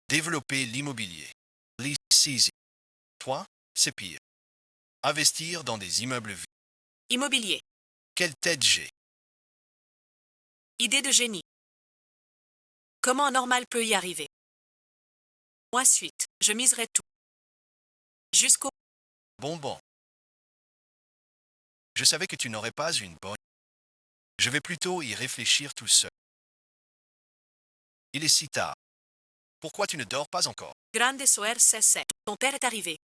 Développer l'immobilier. Les Sisi. Toi, c'est pire. Investir dans des immeubles vides. Immobilier. Quelle tête j'ai. Idée de génie. Comment un normal peut y arriver? Ensuite, je miserai tout. Jusqu'au... Bon. Je savais que tu n'aurais pas une bonne. Je vais plutôt y réfléchir tout seul. Il est si tard. Pourquoi tu ne dors pas encore? Grande Soer Cesse. Ton père est arrivé.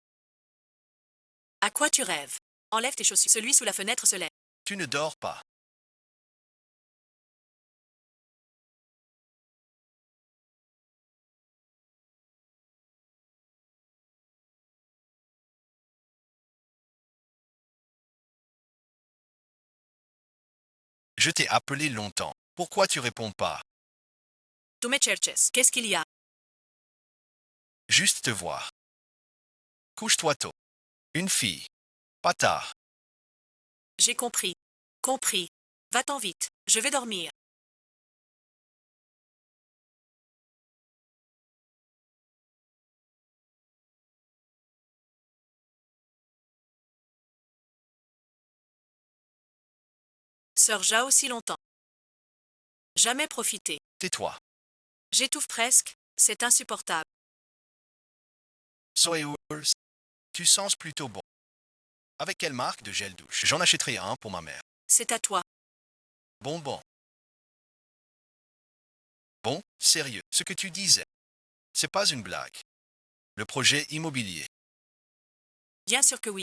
À quoi tu rêves? Enlève tes chaussures. Celui sous la fenêtre se lève. Tu ne dors pas. Je t'ai appelé longtemps. Pourquoi tu réponds pas? Tu me cherches. Qu'est-ce qu'il y a? Juste te voir. Couche-toi tôt. Une fille. Pas tard. J'ai compris. Compris. Va-t'en vite. Je vais dormir. Sœur Ja aussi longtemps. Jamais profité. Tais-toi. J'étouffe presque. C'est insupportable. Soeur, tu sens plutôt bon. Avec quelle marque de gel douche? J'en achèterai un pour ma mère. C'est à toi. Bon. Bon, sérieux, ce que tu disais. C'est pas une blague. Le projet immobilier. Bien sûr que oui.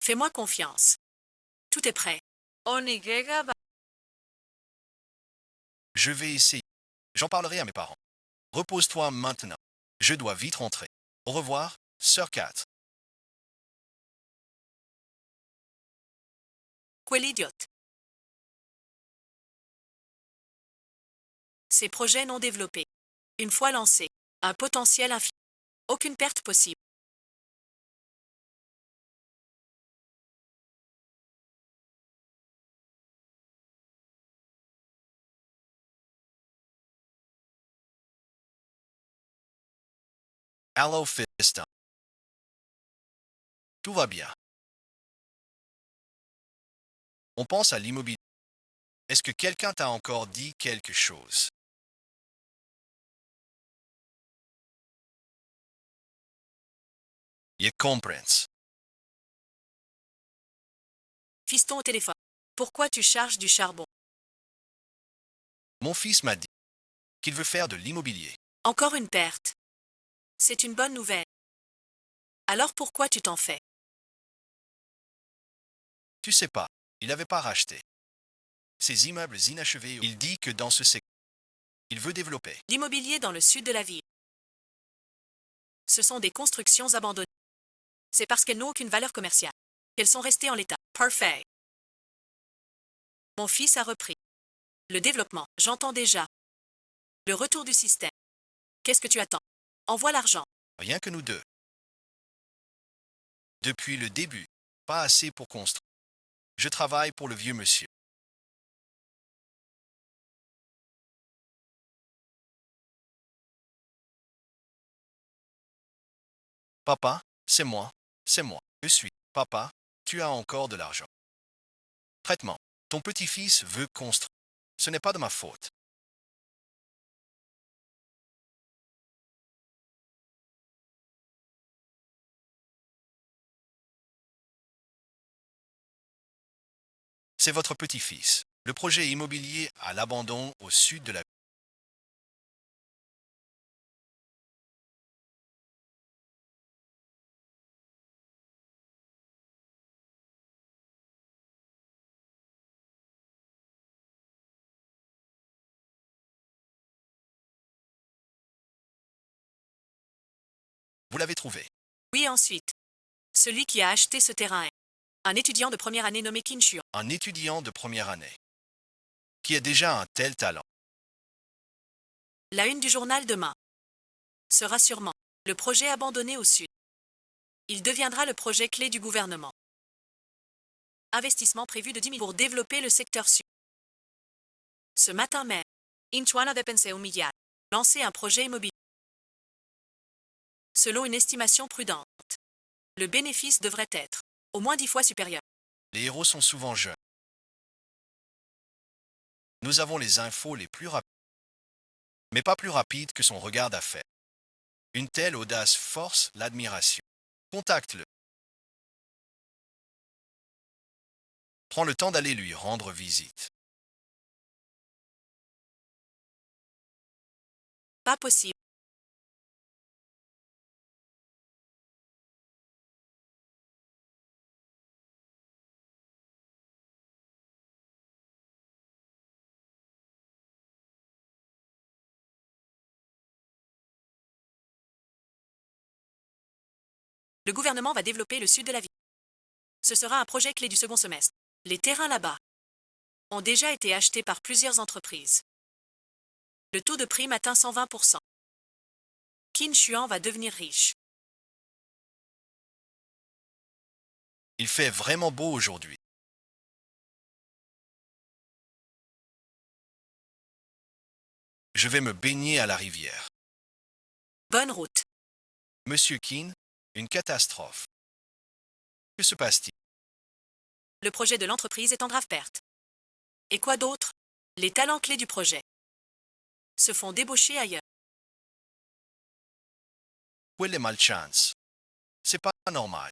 Fais-moi confiance. Tout est prêt. Je vais essayer. J'en parlerai à mes parents. Repose-toi maintenant. Je dois vite rentrer. Au revoir, sœur 4. Quell'idiote. Ces projets non développés. Une fois lancés, un potentiel infini. Aucune perte possible. Allo Fiston. Tout va bien. On pense à l'immobilier. Est-ce que quelqu'un t'a encore dit quelque chose? Je comprends. Fiston au téléphone. Pourquoi tu charges du charbon? Mon fils m'a dit qu'il veut faire de l'immobilier. Encore une perte. C'est une bonne nouvelle. Alors pourquoi tu t'en fais? Tu sais pas, il n'avait pas racheté. Ces immeubles inachevés, il dit que dans ce secteur, il veut développer. L'immobilier dans le sud de la ville. Ce sont des constructions abandonnées. C'est parce qu'elles n'ont aucune valeur commerciale qu'elles sont restées en l'état. Parfait. Mon fils a repris. Le développement, j'entends déjà. Le retour du système. Qu'est-ce que tu attends? Envoie l'argent. Rien que nous deux. Depuis le début, pas assez pour construire. Je travaille pour le vieux monsieur. Papa, c'est moi, c'est moi. Je suis. Papa, tu as encore de l'argent. Traitement. Ton petit-fils veut construire. Ce n'est pas de ma faute. C'est votre petit-fils. Le projet immobilier à l'abandon au sud de la ville. Vous l'avez trouvé. Oui, ensuite. Celui qui a acheté ce terrain est un étudiant de première année nommé Qin Shuan. Un étudiant de première année qui a déjà un tel talent. La une du journal demain sera sûrement le projet abandonné au sud. Il deviendra le projet clé du gouvernement. Investissement prévu de 10 000 pour développer le secteur sud. Ce matin même, Inchuan a dépensé 1 milliard. Lancé un projet immobilier. Selon une estimation prudente, le bénéfice devrait être au moins 10 fois supérieur. Les héros sont souvent jeunes. Nous avons les infos les plus rapides, mais pas plus rapides que son regard d'affaires. Une telle audace force l'admiration. Contacte-le. Prends le temps d'aller lui rendre visite. Pas possible. Le gouvernement va développer le sud de la ville. Ce sera un projet clé du second semestre. Les terrains là-bas ont déjà été achetés par plusieurs entreprises. Le taux de prime atteint 120%. Qin Shuan va devenir riche. Il fait vraiment beau aujourd'hui. Je vais me baigner à la rivière. Bonne route. Monsieur Keane, une catastrophe. Que se passe-t-il? Le projet de l'entreprise est en grave perte. Et quoi d'autre? Les talents clés du projet se font débaucher ailleurs. Quelle malchance. C'est pas normal.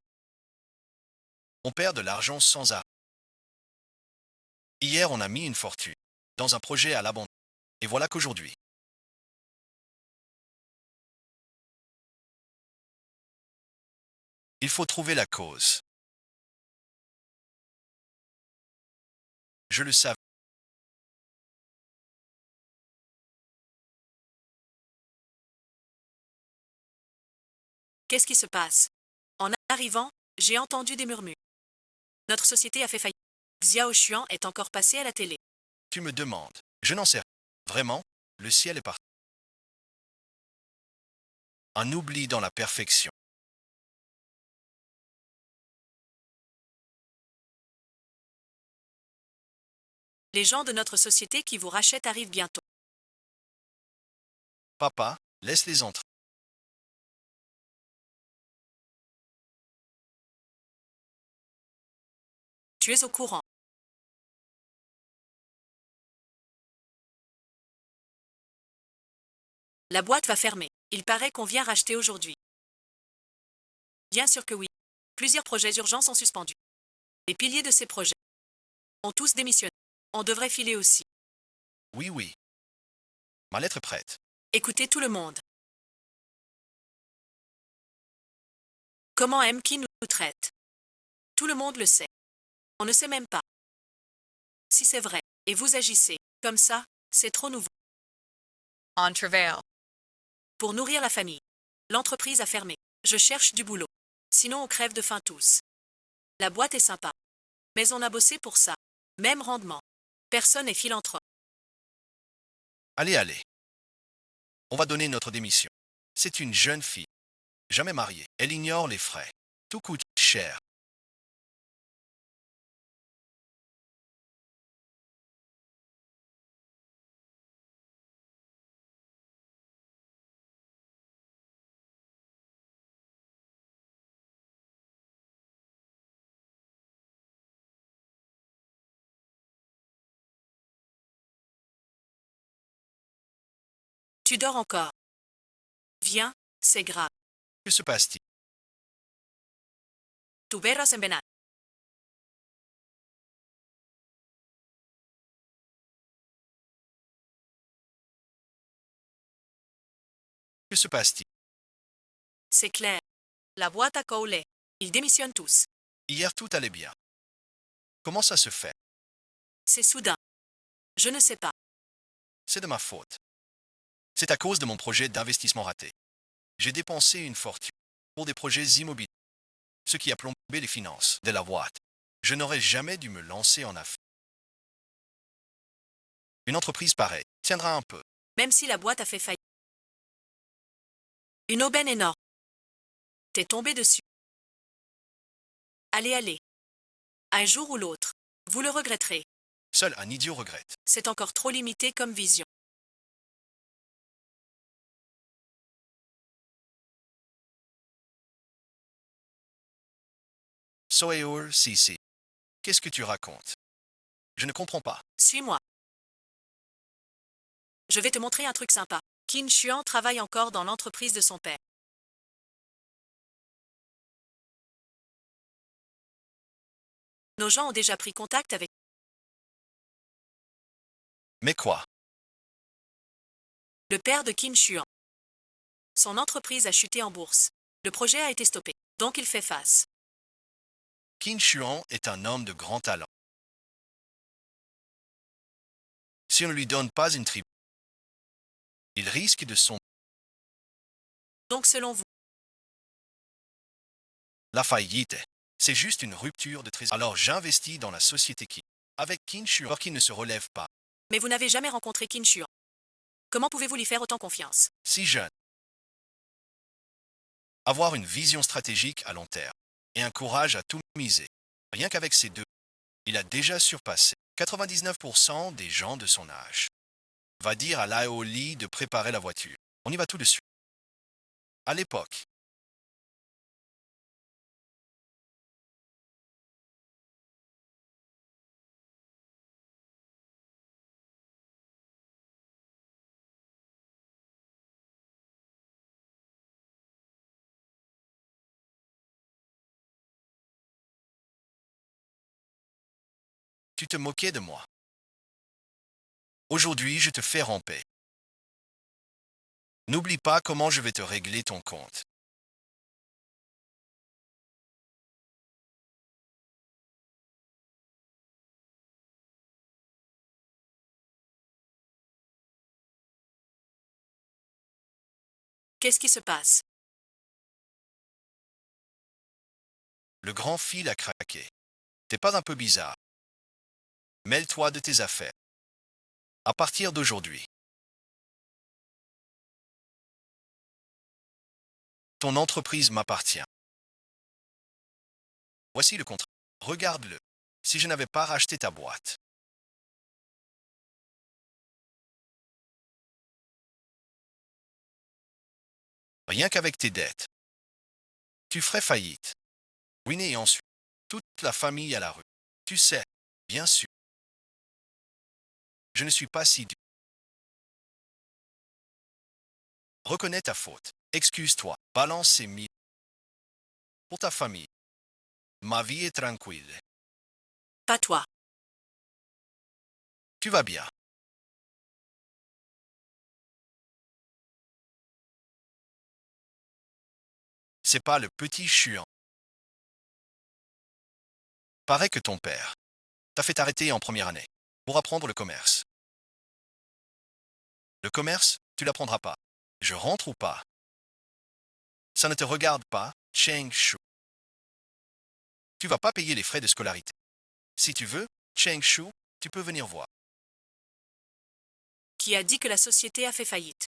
On perd de l'argent sans arrêt. Hier, on a mis une fortune dans un projet à l'abandon. Et voilà qu'aujourd'hui, il faut trouver la cause. Je le savais. Qu'est-ce qui se passe? En arrivant, j'ai entendu des murmures. Notre société a fait faillite. Xiao Xuan est encore passé à la télé. Tu me demandes. Je n'en sais rien. Vraiment, le ciel est parti. Un oubli dans la perfection. Les gens de notre société qui vous rachètent arrivent bientôt. Papa, laisse-les entrer. Tu es au courant. La boîte va fermer. Il paraît qu'on vient racheter aujourd'hui. Bien sûr que oui. Plusieurs projets urgents sont suspendus. Les piliers de ces projets ont tous démissionné. On devrait filer aussi. Oui, oui. Ma lettre est prête. Écoutez tout le monde. Comment aime qui nous traite? Tout le monde le sait. On ne sait même pas. Si c'est vrai, et vous agissez comme ça, c'est trop nouveau. On travail. Pour nourrir la famille. L'entreprise a fermé. Je cherche du boulot. Sinon on crève de faim tous. La boîte est sympa. Mais on a bossé pour ça. Même rendement. Personne n'est philanthrope. Allez, allez. On va donner notre démission. C'est une jeune fille. Jamais mariée. Elle ignore les frais. Tout coûte cher. Tu dors encore. Viens, c'est grave. Que se passe-t-il? Tu verras en venal. Que se passe-t-il? C'est clair. La boîte a coulé. Ils démissionnent tous. Hier, tout allait bien. Comment ça se fait? C'est soudain. Je ne sais pas. C'est de ma faute. C'est à cause de mon projet d'investissement raté. J'ai dépensé une fortune pour des projets immobiliers, ce qui a plombé les finances de la boîte. Je n'aurais jamais dû me lancer en affaires. Une entreprise pareille tiendra un peu. Même si la boîte a fait faillite. Une aubaine énorme. T'es tombé dessus. Allez, allez. Un jour ou l'autre. Vous le regretterez. Seul un idiot regrette. C'est encore trop limité comme vision. Soeur Cici. Qu'est-ce que tu racontes? Je ne comprends pas. Suis-moi. Je vais te montrer un truc sympa. Qin Xuan travaille encore dans l'entreprise de son père. Nos gens ont déjà pris contact avec Mais quoi? le père de Qin Xuan. Son entreprise a chuté en bourse. Le projet a été stoppé. Donc il fait face. Qin Xuan est un homme de grand talent. Si on ne lui donne pas une tribu, il risque de sombrer. Donc selon vous, La faillite, c'est juste une rupture de trésor. Alors j'investis dans la société qui, avec Qin Xuan, qui ne se relève pas. mais vous n'avez jamais rencontré Qin Xuan. Comment pouvez-vous lui faire autant confiance? Si jeune. Avoir une vision stratégique à long terme et un courage à tout miser. Rien qu'avec ces deux, il a déjà surpassé 99% des gens de son âge. Va dire à l'Aoli de préparer la voiture. On y va tout de suite. À l'époque, tu te moquais de moi. Aujourd'hui, je te fais ramper. N'oublie pas comment je vais te régler ton compte. Qu'est-ce qui se passe? Le grand fil a craqué. T'es pas un peu bizarre? Mêle-toi de tes affaires. À partir d'aujourd'hui, ton entreprise m'appartient. Voici le contrat. Regarde-le. Si je n'avais pas racheté ta boîte, rien qu'avec tes dettes, tu ferais faillite. Ruiné et ensuite, toute la famille à la rue. Tu sais, bien sûr, je ne suis pas si dur. Reconnais ta faute. Excuse-toi. Balance ces mille. Pour ta famille, ma vie est tranquille. Pas toi. Tu vas bien. C'est pas le petit chiant. Paraît que ton père t'a fait arrêter en première année pour apprendre le commerce. Le commerce, tu l'apprendras pas. Je rentre ou pas? Ça ne te regarde pas, Cheng Shu. Tu vas pas payer les frais de scolarité. Si tu veux, Cheng Shu, tu peux venir voir. Qui a dit que la société a fait faillite?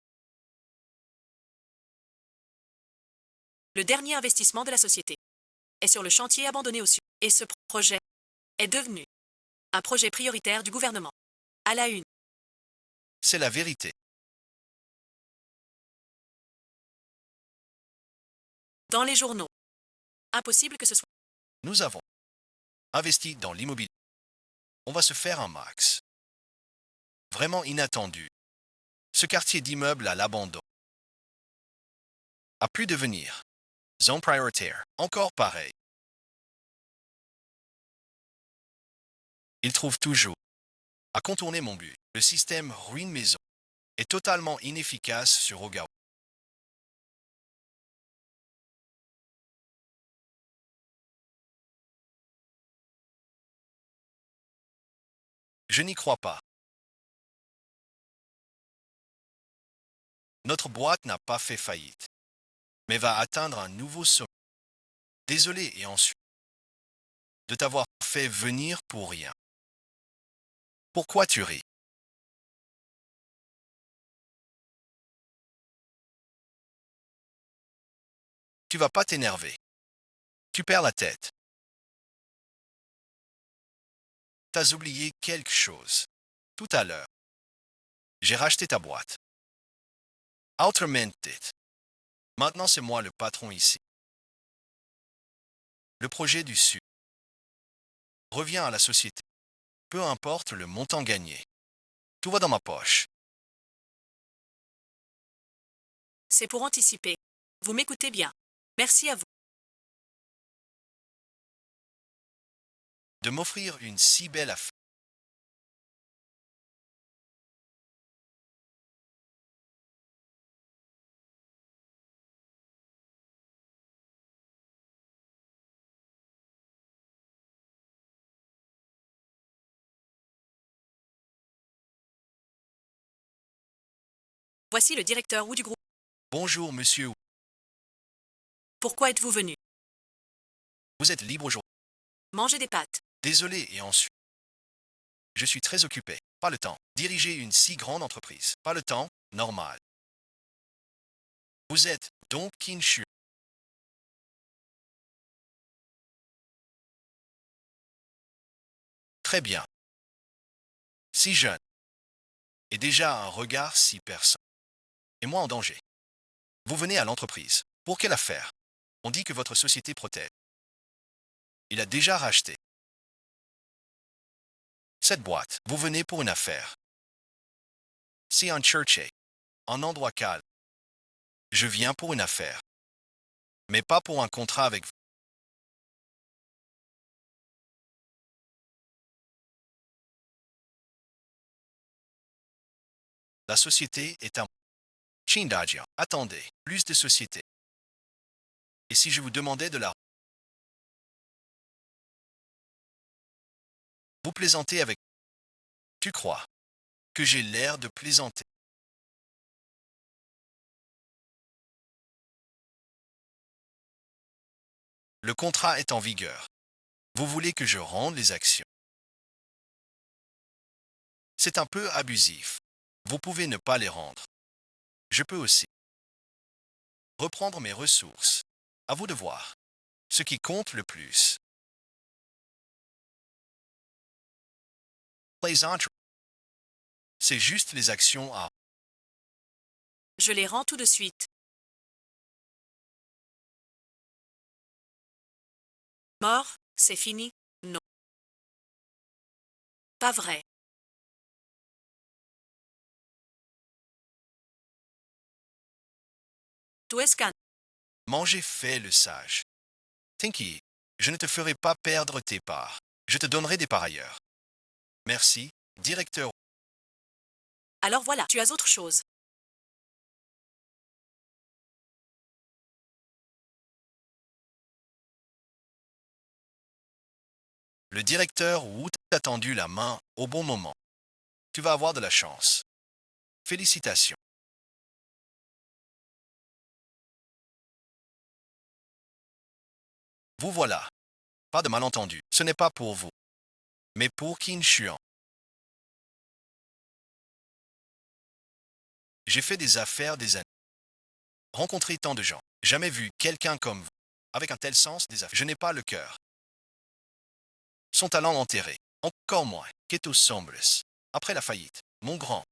Le dernier investissement de la société est sur le chantier abandonné au sud. Et ce projet est devenu un projet prioritaire du gouvernement. À la une. C'est la vérité. Dans les journaux. Impossible que ce soit. Nous avons investi dans l'immobilier. On va se faire un max. Vraiment inattendu. Ce quartier d'immeubles à l'abandon a pu devenir zone prioritaire. Encore pareil. Il trouve toujours à contourner mon but. Le système ruine maison est totalement inefficace sur Ogawa. Je n'y crois pas. Notre boîte n'a pas fait faillite, mais va atteindre un nouveau sommet. Désolé et ensuite de t'avoir fait venir pour rien. Pourquoi tu ris? Tu vas pas t'énerver. Tu perds la tête. T'as oublié quelque chose. Tout à l'heure, j'ai racheté ta boîte. Outrement it. Maintenant, c'est moi le patron ici. Le projet du Sud revient à la société. Peu importe le montant gagné. Tout va dans ma poche. C'est pour anticiper. Vous m'écoutez bien. Merci à vous. De m'offrir une si belle affaire. Voici le directeur ou du groupe. Bonjour, monsieur. Pourquoi êtes-vous venu? Vous êtes libre aujourd'hui. Manger des pâtes. Désolé et ensuite. Je suis très occupé. Pas le temps. Diriger une si grande entreprise. Pas le temps. Normal. Vous êtes donc Kinshu. Très bien. Si jeune. Et déjà un regard si perçant. Et moi en danger. Vous venez à l'entreprise. Pour quelle affaire? On dit que votre société protège. Il a déjà racheté cette boîte. Vous venez pour une affaire. C'est un church, un endroit calme. Je viens pour une affaire. Mais pas pour un contrat avec vous. La société est à Chindagia. Attendez, plus de sociétés. Et si je vous demandais de la... Vous plaisantez avec... Tu crois que j'ai l'air de plaisanter? Le contrat est en vigueur. Vous voulez que je rende les actions? C'est un peu abusif. Vous pouvez ne pas les rendre. Je peux aussi reprendre mes ressources. À vous de voir. Ce qui compte le plus. Plaisanterie. C'est juste les actions à. Je les rends tout de suite. Mort, c'est fini? Non. Pas vrai. Tout est scan. Manger fait le sage. Tinky, je ne te ferai pas perdre tes parts. Je te donnerai des par ailleurs. Merci, directeur. Alors voilà, tu as autre chose. Le directeur Wood t'a tendu la main au bon moment. Tu vas avoir de la chance. Félicitations. Vous voilà. Pas de malentendu. Ce n'est pas pour vous. Mais pour Qin Xuan. J'ai fait des affaires des années. Rencontré tant de gens. Jamais vu quelqu'un comme vous. Avec un tel sens des affaires. Je n'ai pas le cœur. Son talent enterré. Encore moins. Keto Sombres. Après la faillite. Mon grand.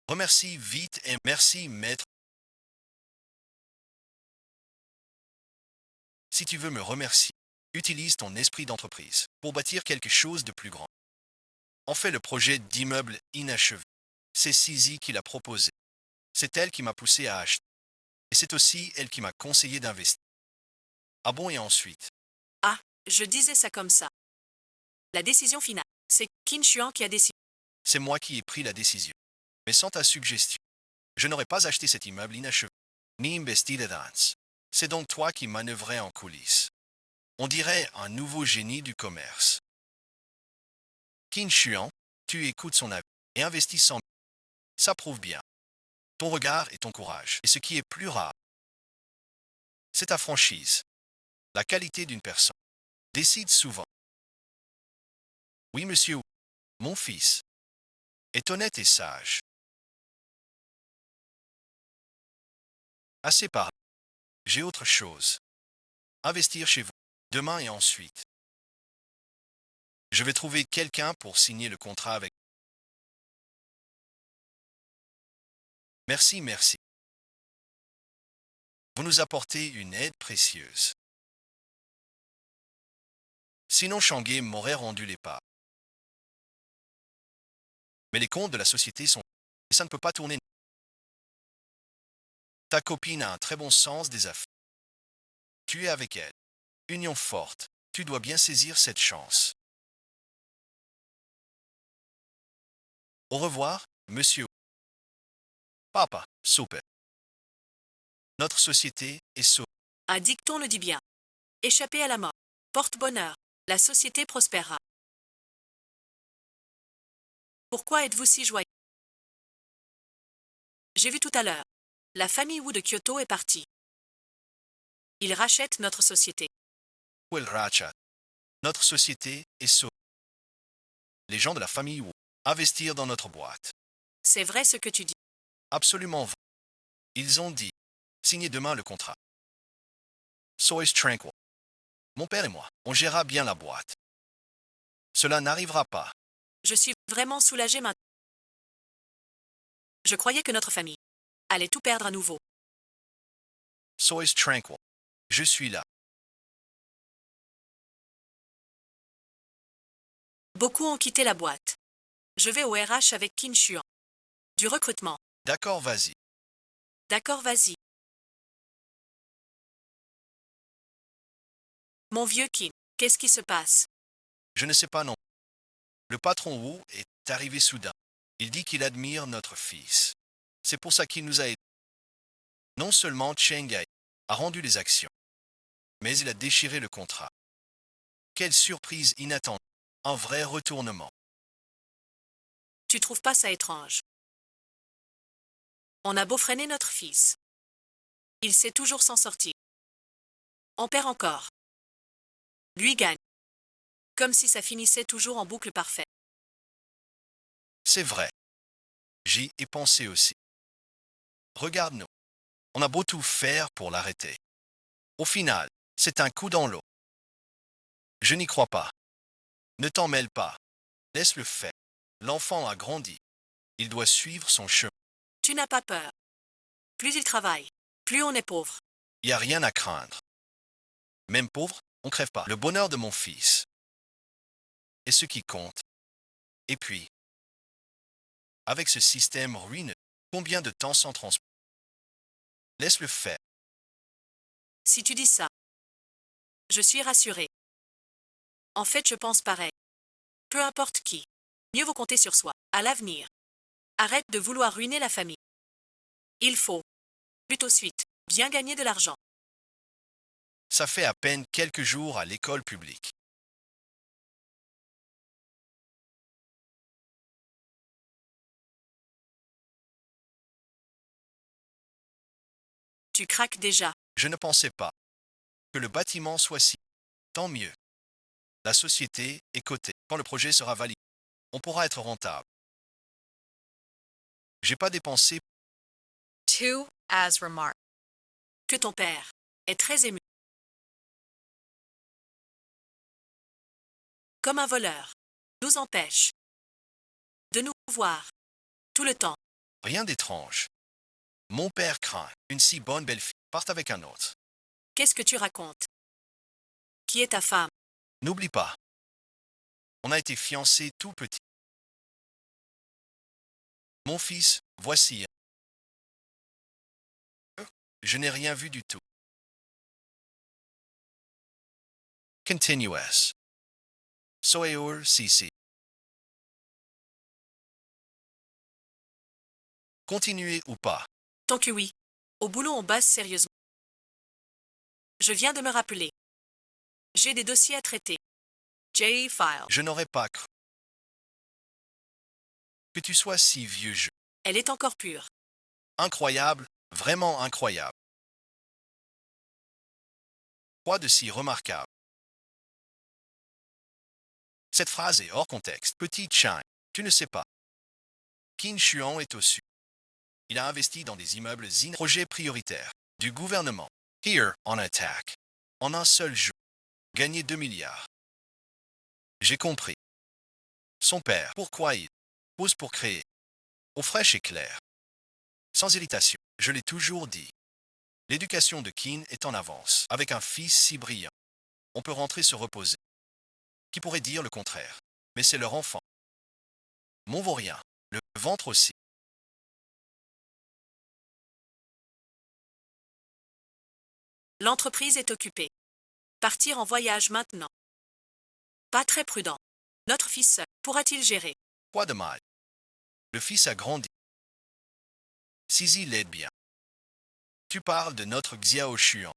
Remercie vite et merci, maître. Si tu veux me remercier, utilise ton esprit d'entreprise pour bâtir quelque chose de plus grand. On fait le projet d'immeuble inachevé. C'est Sisi qui l'a proposé. C'est elle qui m'a poussé à acheter. Et c'est aussi elle qui m'a conseillé d'investir. Ah bon, et ensuite? Ah, je disais ça comme ça. La décision finale, c'est Qin Xuan qui a décidé. C'est moi qui ai pris la décision. Mais sans ta suggestion, je n'aurais pas acheté cet immeuble inachevé, ni investi dedans. C'est donc toi qui manœuvrais en coulisses. On dirait un nouveau génie du commerce. Qin Xuan, tu écoutes son avis et investis sans. Ça prouve bien. Ton regard et ton courage. Et ce qui est plus rare, c'est ta franchise. La qualité d'une personne décide souvent. Oui, monsieur, mon fils est honnête et sage. Assez parlé. J'ai autre chose. Investir chez vous, demain et ensuite. Je vais trouver quelqu'un pour signer le contrat avec. Merci, merci. Vous nous apportez une aide précieuse. Sinon, Shanghai m'aurait rendu les pas. Mais les comptes de la société sont. Et ça ne peut pas tourner. Ta copine a un très bon sens des affaires. Tu es avec elle. Union forte. Tu dois bien saisir cette chance. Au revoir, monsieur. Papa, super. Notre société est sauvée. Un dicton le dit bien. Échapper à la mort. Porte bonheur. La société prospérera. Pourquoi êtes-vous si joyeux? J'ai vu tout à l'heure. La famille Wu de Kyoto est partie. Ils rachètent notre société. Well, Racha. Notre société est sauvée. Les gens de la famille Wu investir dans notre boîte. C'est vrai ce que tu dis. Absolument vrai. Ils ont dit. Signez demain le contrat. Sois tranquille. Mon père et moi, on gérera bien la boîte. Cela n'arrivera pas. Je suis vraiment soulagée maintenant. Je croyais que notre famille allait tout perdre à nouveau. Sois tranquille. Je suis là. Beaucoup ont quitté la boîte. Je vais au RH avec Qin Xuan. Du recrutement. D'accord, vas-y. D'accord, vas-y. Mon vieux Qin, qu'est-ce qui se passe? Je ne sais pas non. Le patron Wu est arrivé soudain. Il dit qu'il admire notre fils. C'est pour ça qu'il nous a aidés. Non seulement Cheng Ai a rendu les actions, mais il a déchiré le contrat. Quelle surprise inattendue. Un vrai retournement. Tu trouves pas ça étrange? On a beau freiner notre fils. Il sait toujours s'en sortir. On perd encore. Lui gagne. Comme si ça finissait toujours en boucle parfaite. C'est vrai. J'y ai pensé aussi. Regarde-nous. On a beau tout faire pour l'arrêter. Au final, c'est un coup dans l'eau. Je n'y crois pas. Ne t'en mêle pas. Laisse-le faire. L'enfant a grandi. Il doit suivre son chemin. Tu n'as pas peur. Plus il travaille, plus on est pauvre. Il n'y a rien à craindre. Même pauvre, on crève pas. Le bonheur de mon fils est ce qui compte. Et puis, avec ce système ruineux, combien de temps sans transport? Laisse-le faire. Si tu dis ça, je suis rassurée. En fait, je pense pareil. Peu importe qui. Mieux vaut compter sur soi, à l'avenir. Arrête de vouloir ruiner la famille. Il faut, plutôt suite, bien gagner de l'argent. Ça fait à peine quelques jours à l'école publique. Tu craques déjà. Je ne pensais pas que le bâtiment soit si. Tant mieux. La société est cotée. Quand le projet sera validé, on pourra être rentable. J'ai pas dépensé. To as remarked. Que ton père est très ému. Comme un voleur. Nous empêche de nous voir. Tout le temps. Rien d'étrange. Mon père craint une si bonne belle fille parte avec un autre. Qu'est-ce que tu racontes? Qui est ta femme? N'oublie pas. On a été fiancés tout petit. Mon fils, voici. Je n'ai rien vu du tout. Continuous. Soeur CC. Continuer ou pas. Tant que oui. Au boulot, on base sérieusement. Je viens de me rappeler. J'ai des dossiers à traiter. J-File. Je n'aurais pas cru que tu sois si vieux jeu. Elle est encore pure. Incroyable, vraiment incroyable. Quoi de si remarquable? Cette phrase est hors contexte. Petit chien, tu ne sais pas. Qin Xuan est au-dessus. Il a investi dans des immeubles projets prioritaires du gouvernement. Here, on attack. En un seul jour. Gagner 2 milliards. J'ai compris. Son père, pourquoi il pose pour créer? Eau fraîche et claire. Sans irritation. Je l'ai toujours dit. L'éducation de Qin est en avance. Avec un fils si brillant, on peut rentrer se reposer. Qui pourrait dire le contraire? Mais c'est leur enfant. Mon vaurien. Le ventre aussi. L'entreprise est occupée. Partir en voyage maintenant. Pas très prudent. Notre fils seul pourra-t-il gérer? Quoi de mal? Le fils a grandi. Sisi l'aide bien. Tu parles de notre Xiao Xuan.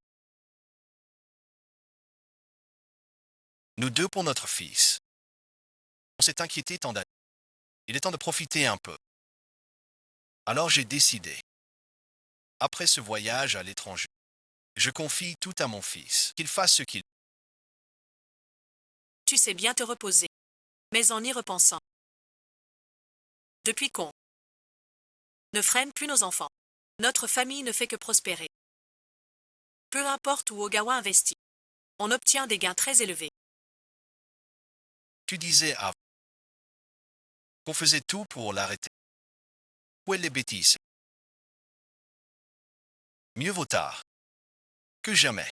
Nous deux pour notre fils. On s'est inquiété tant d'années. Il est temps de profiter un peu. Alors j'ai décidé. Après ce voyage à l'étranger, je confie tout à mon fils, qu'il fasse ce qu'il. Tu sais bien te reposer. Mais en y repensant. Depuis qu'on ne freine plus nos enfants, notre famille ne fait que prospérer. Peu importe où Ogawa investit, on obtient des gains très élevés. Tu disais avant qu'on faisait tout pour l'arrêter. Où est les bêtises? Mieux vaut tard que jamais.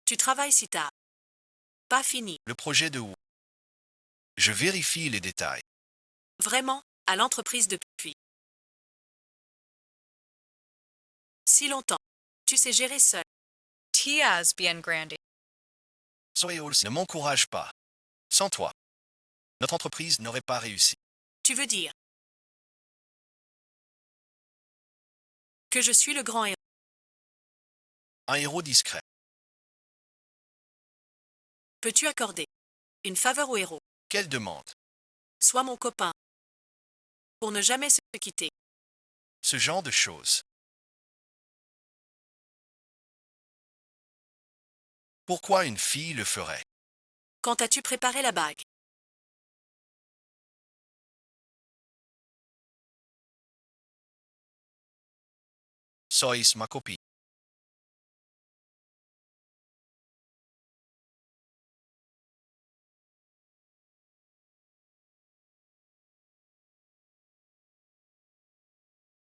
Tu travailles si tard. Pas fini. Le projet de où? Je vérifie les détails. Vraiment, à l'entreprise depuis si longtemps. Tu sais gérer seul. Tias bien grande. Soyeol ne m'encourage pas. Sans toi, notre entreprise n'aurait pas réussi. Tu veux dire que je suis le grand héros. Un héros discret. Peux-tu accorder une faveur au héros? Quelle demande? Sois mon copain. pour ne jamais se quitter. Ce genre de choses. Pourquoi une fille le ferait? Quand as-tu préparé la bague? Sois ma copine.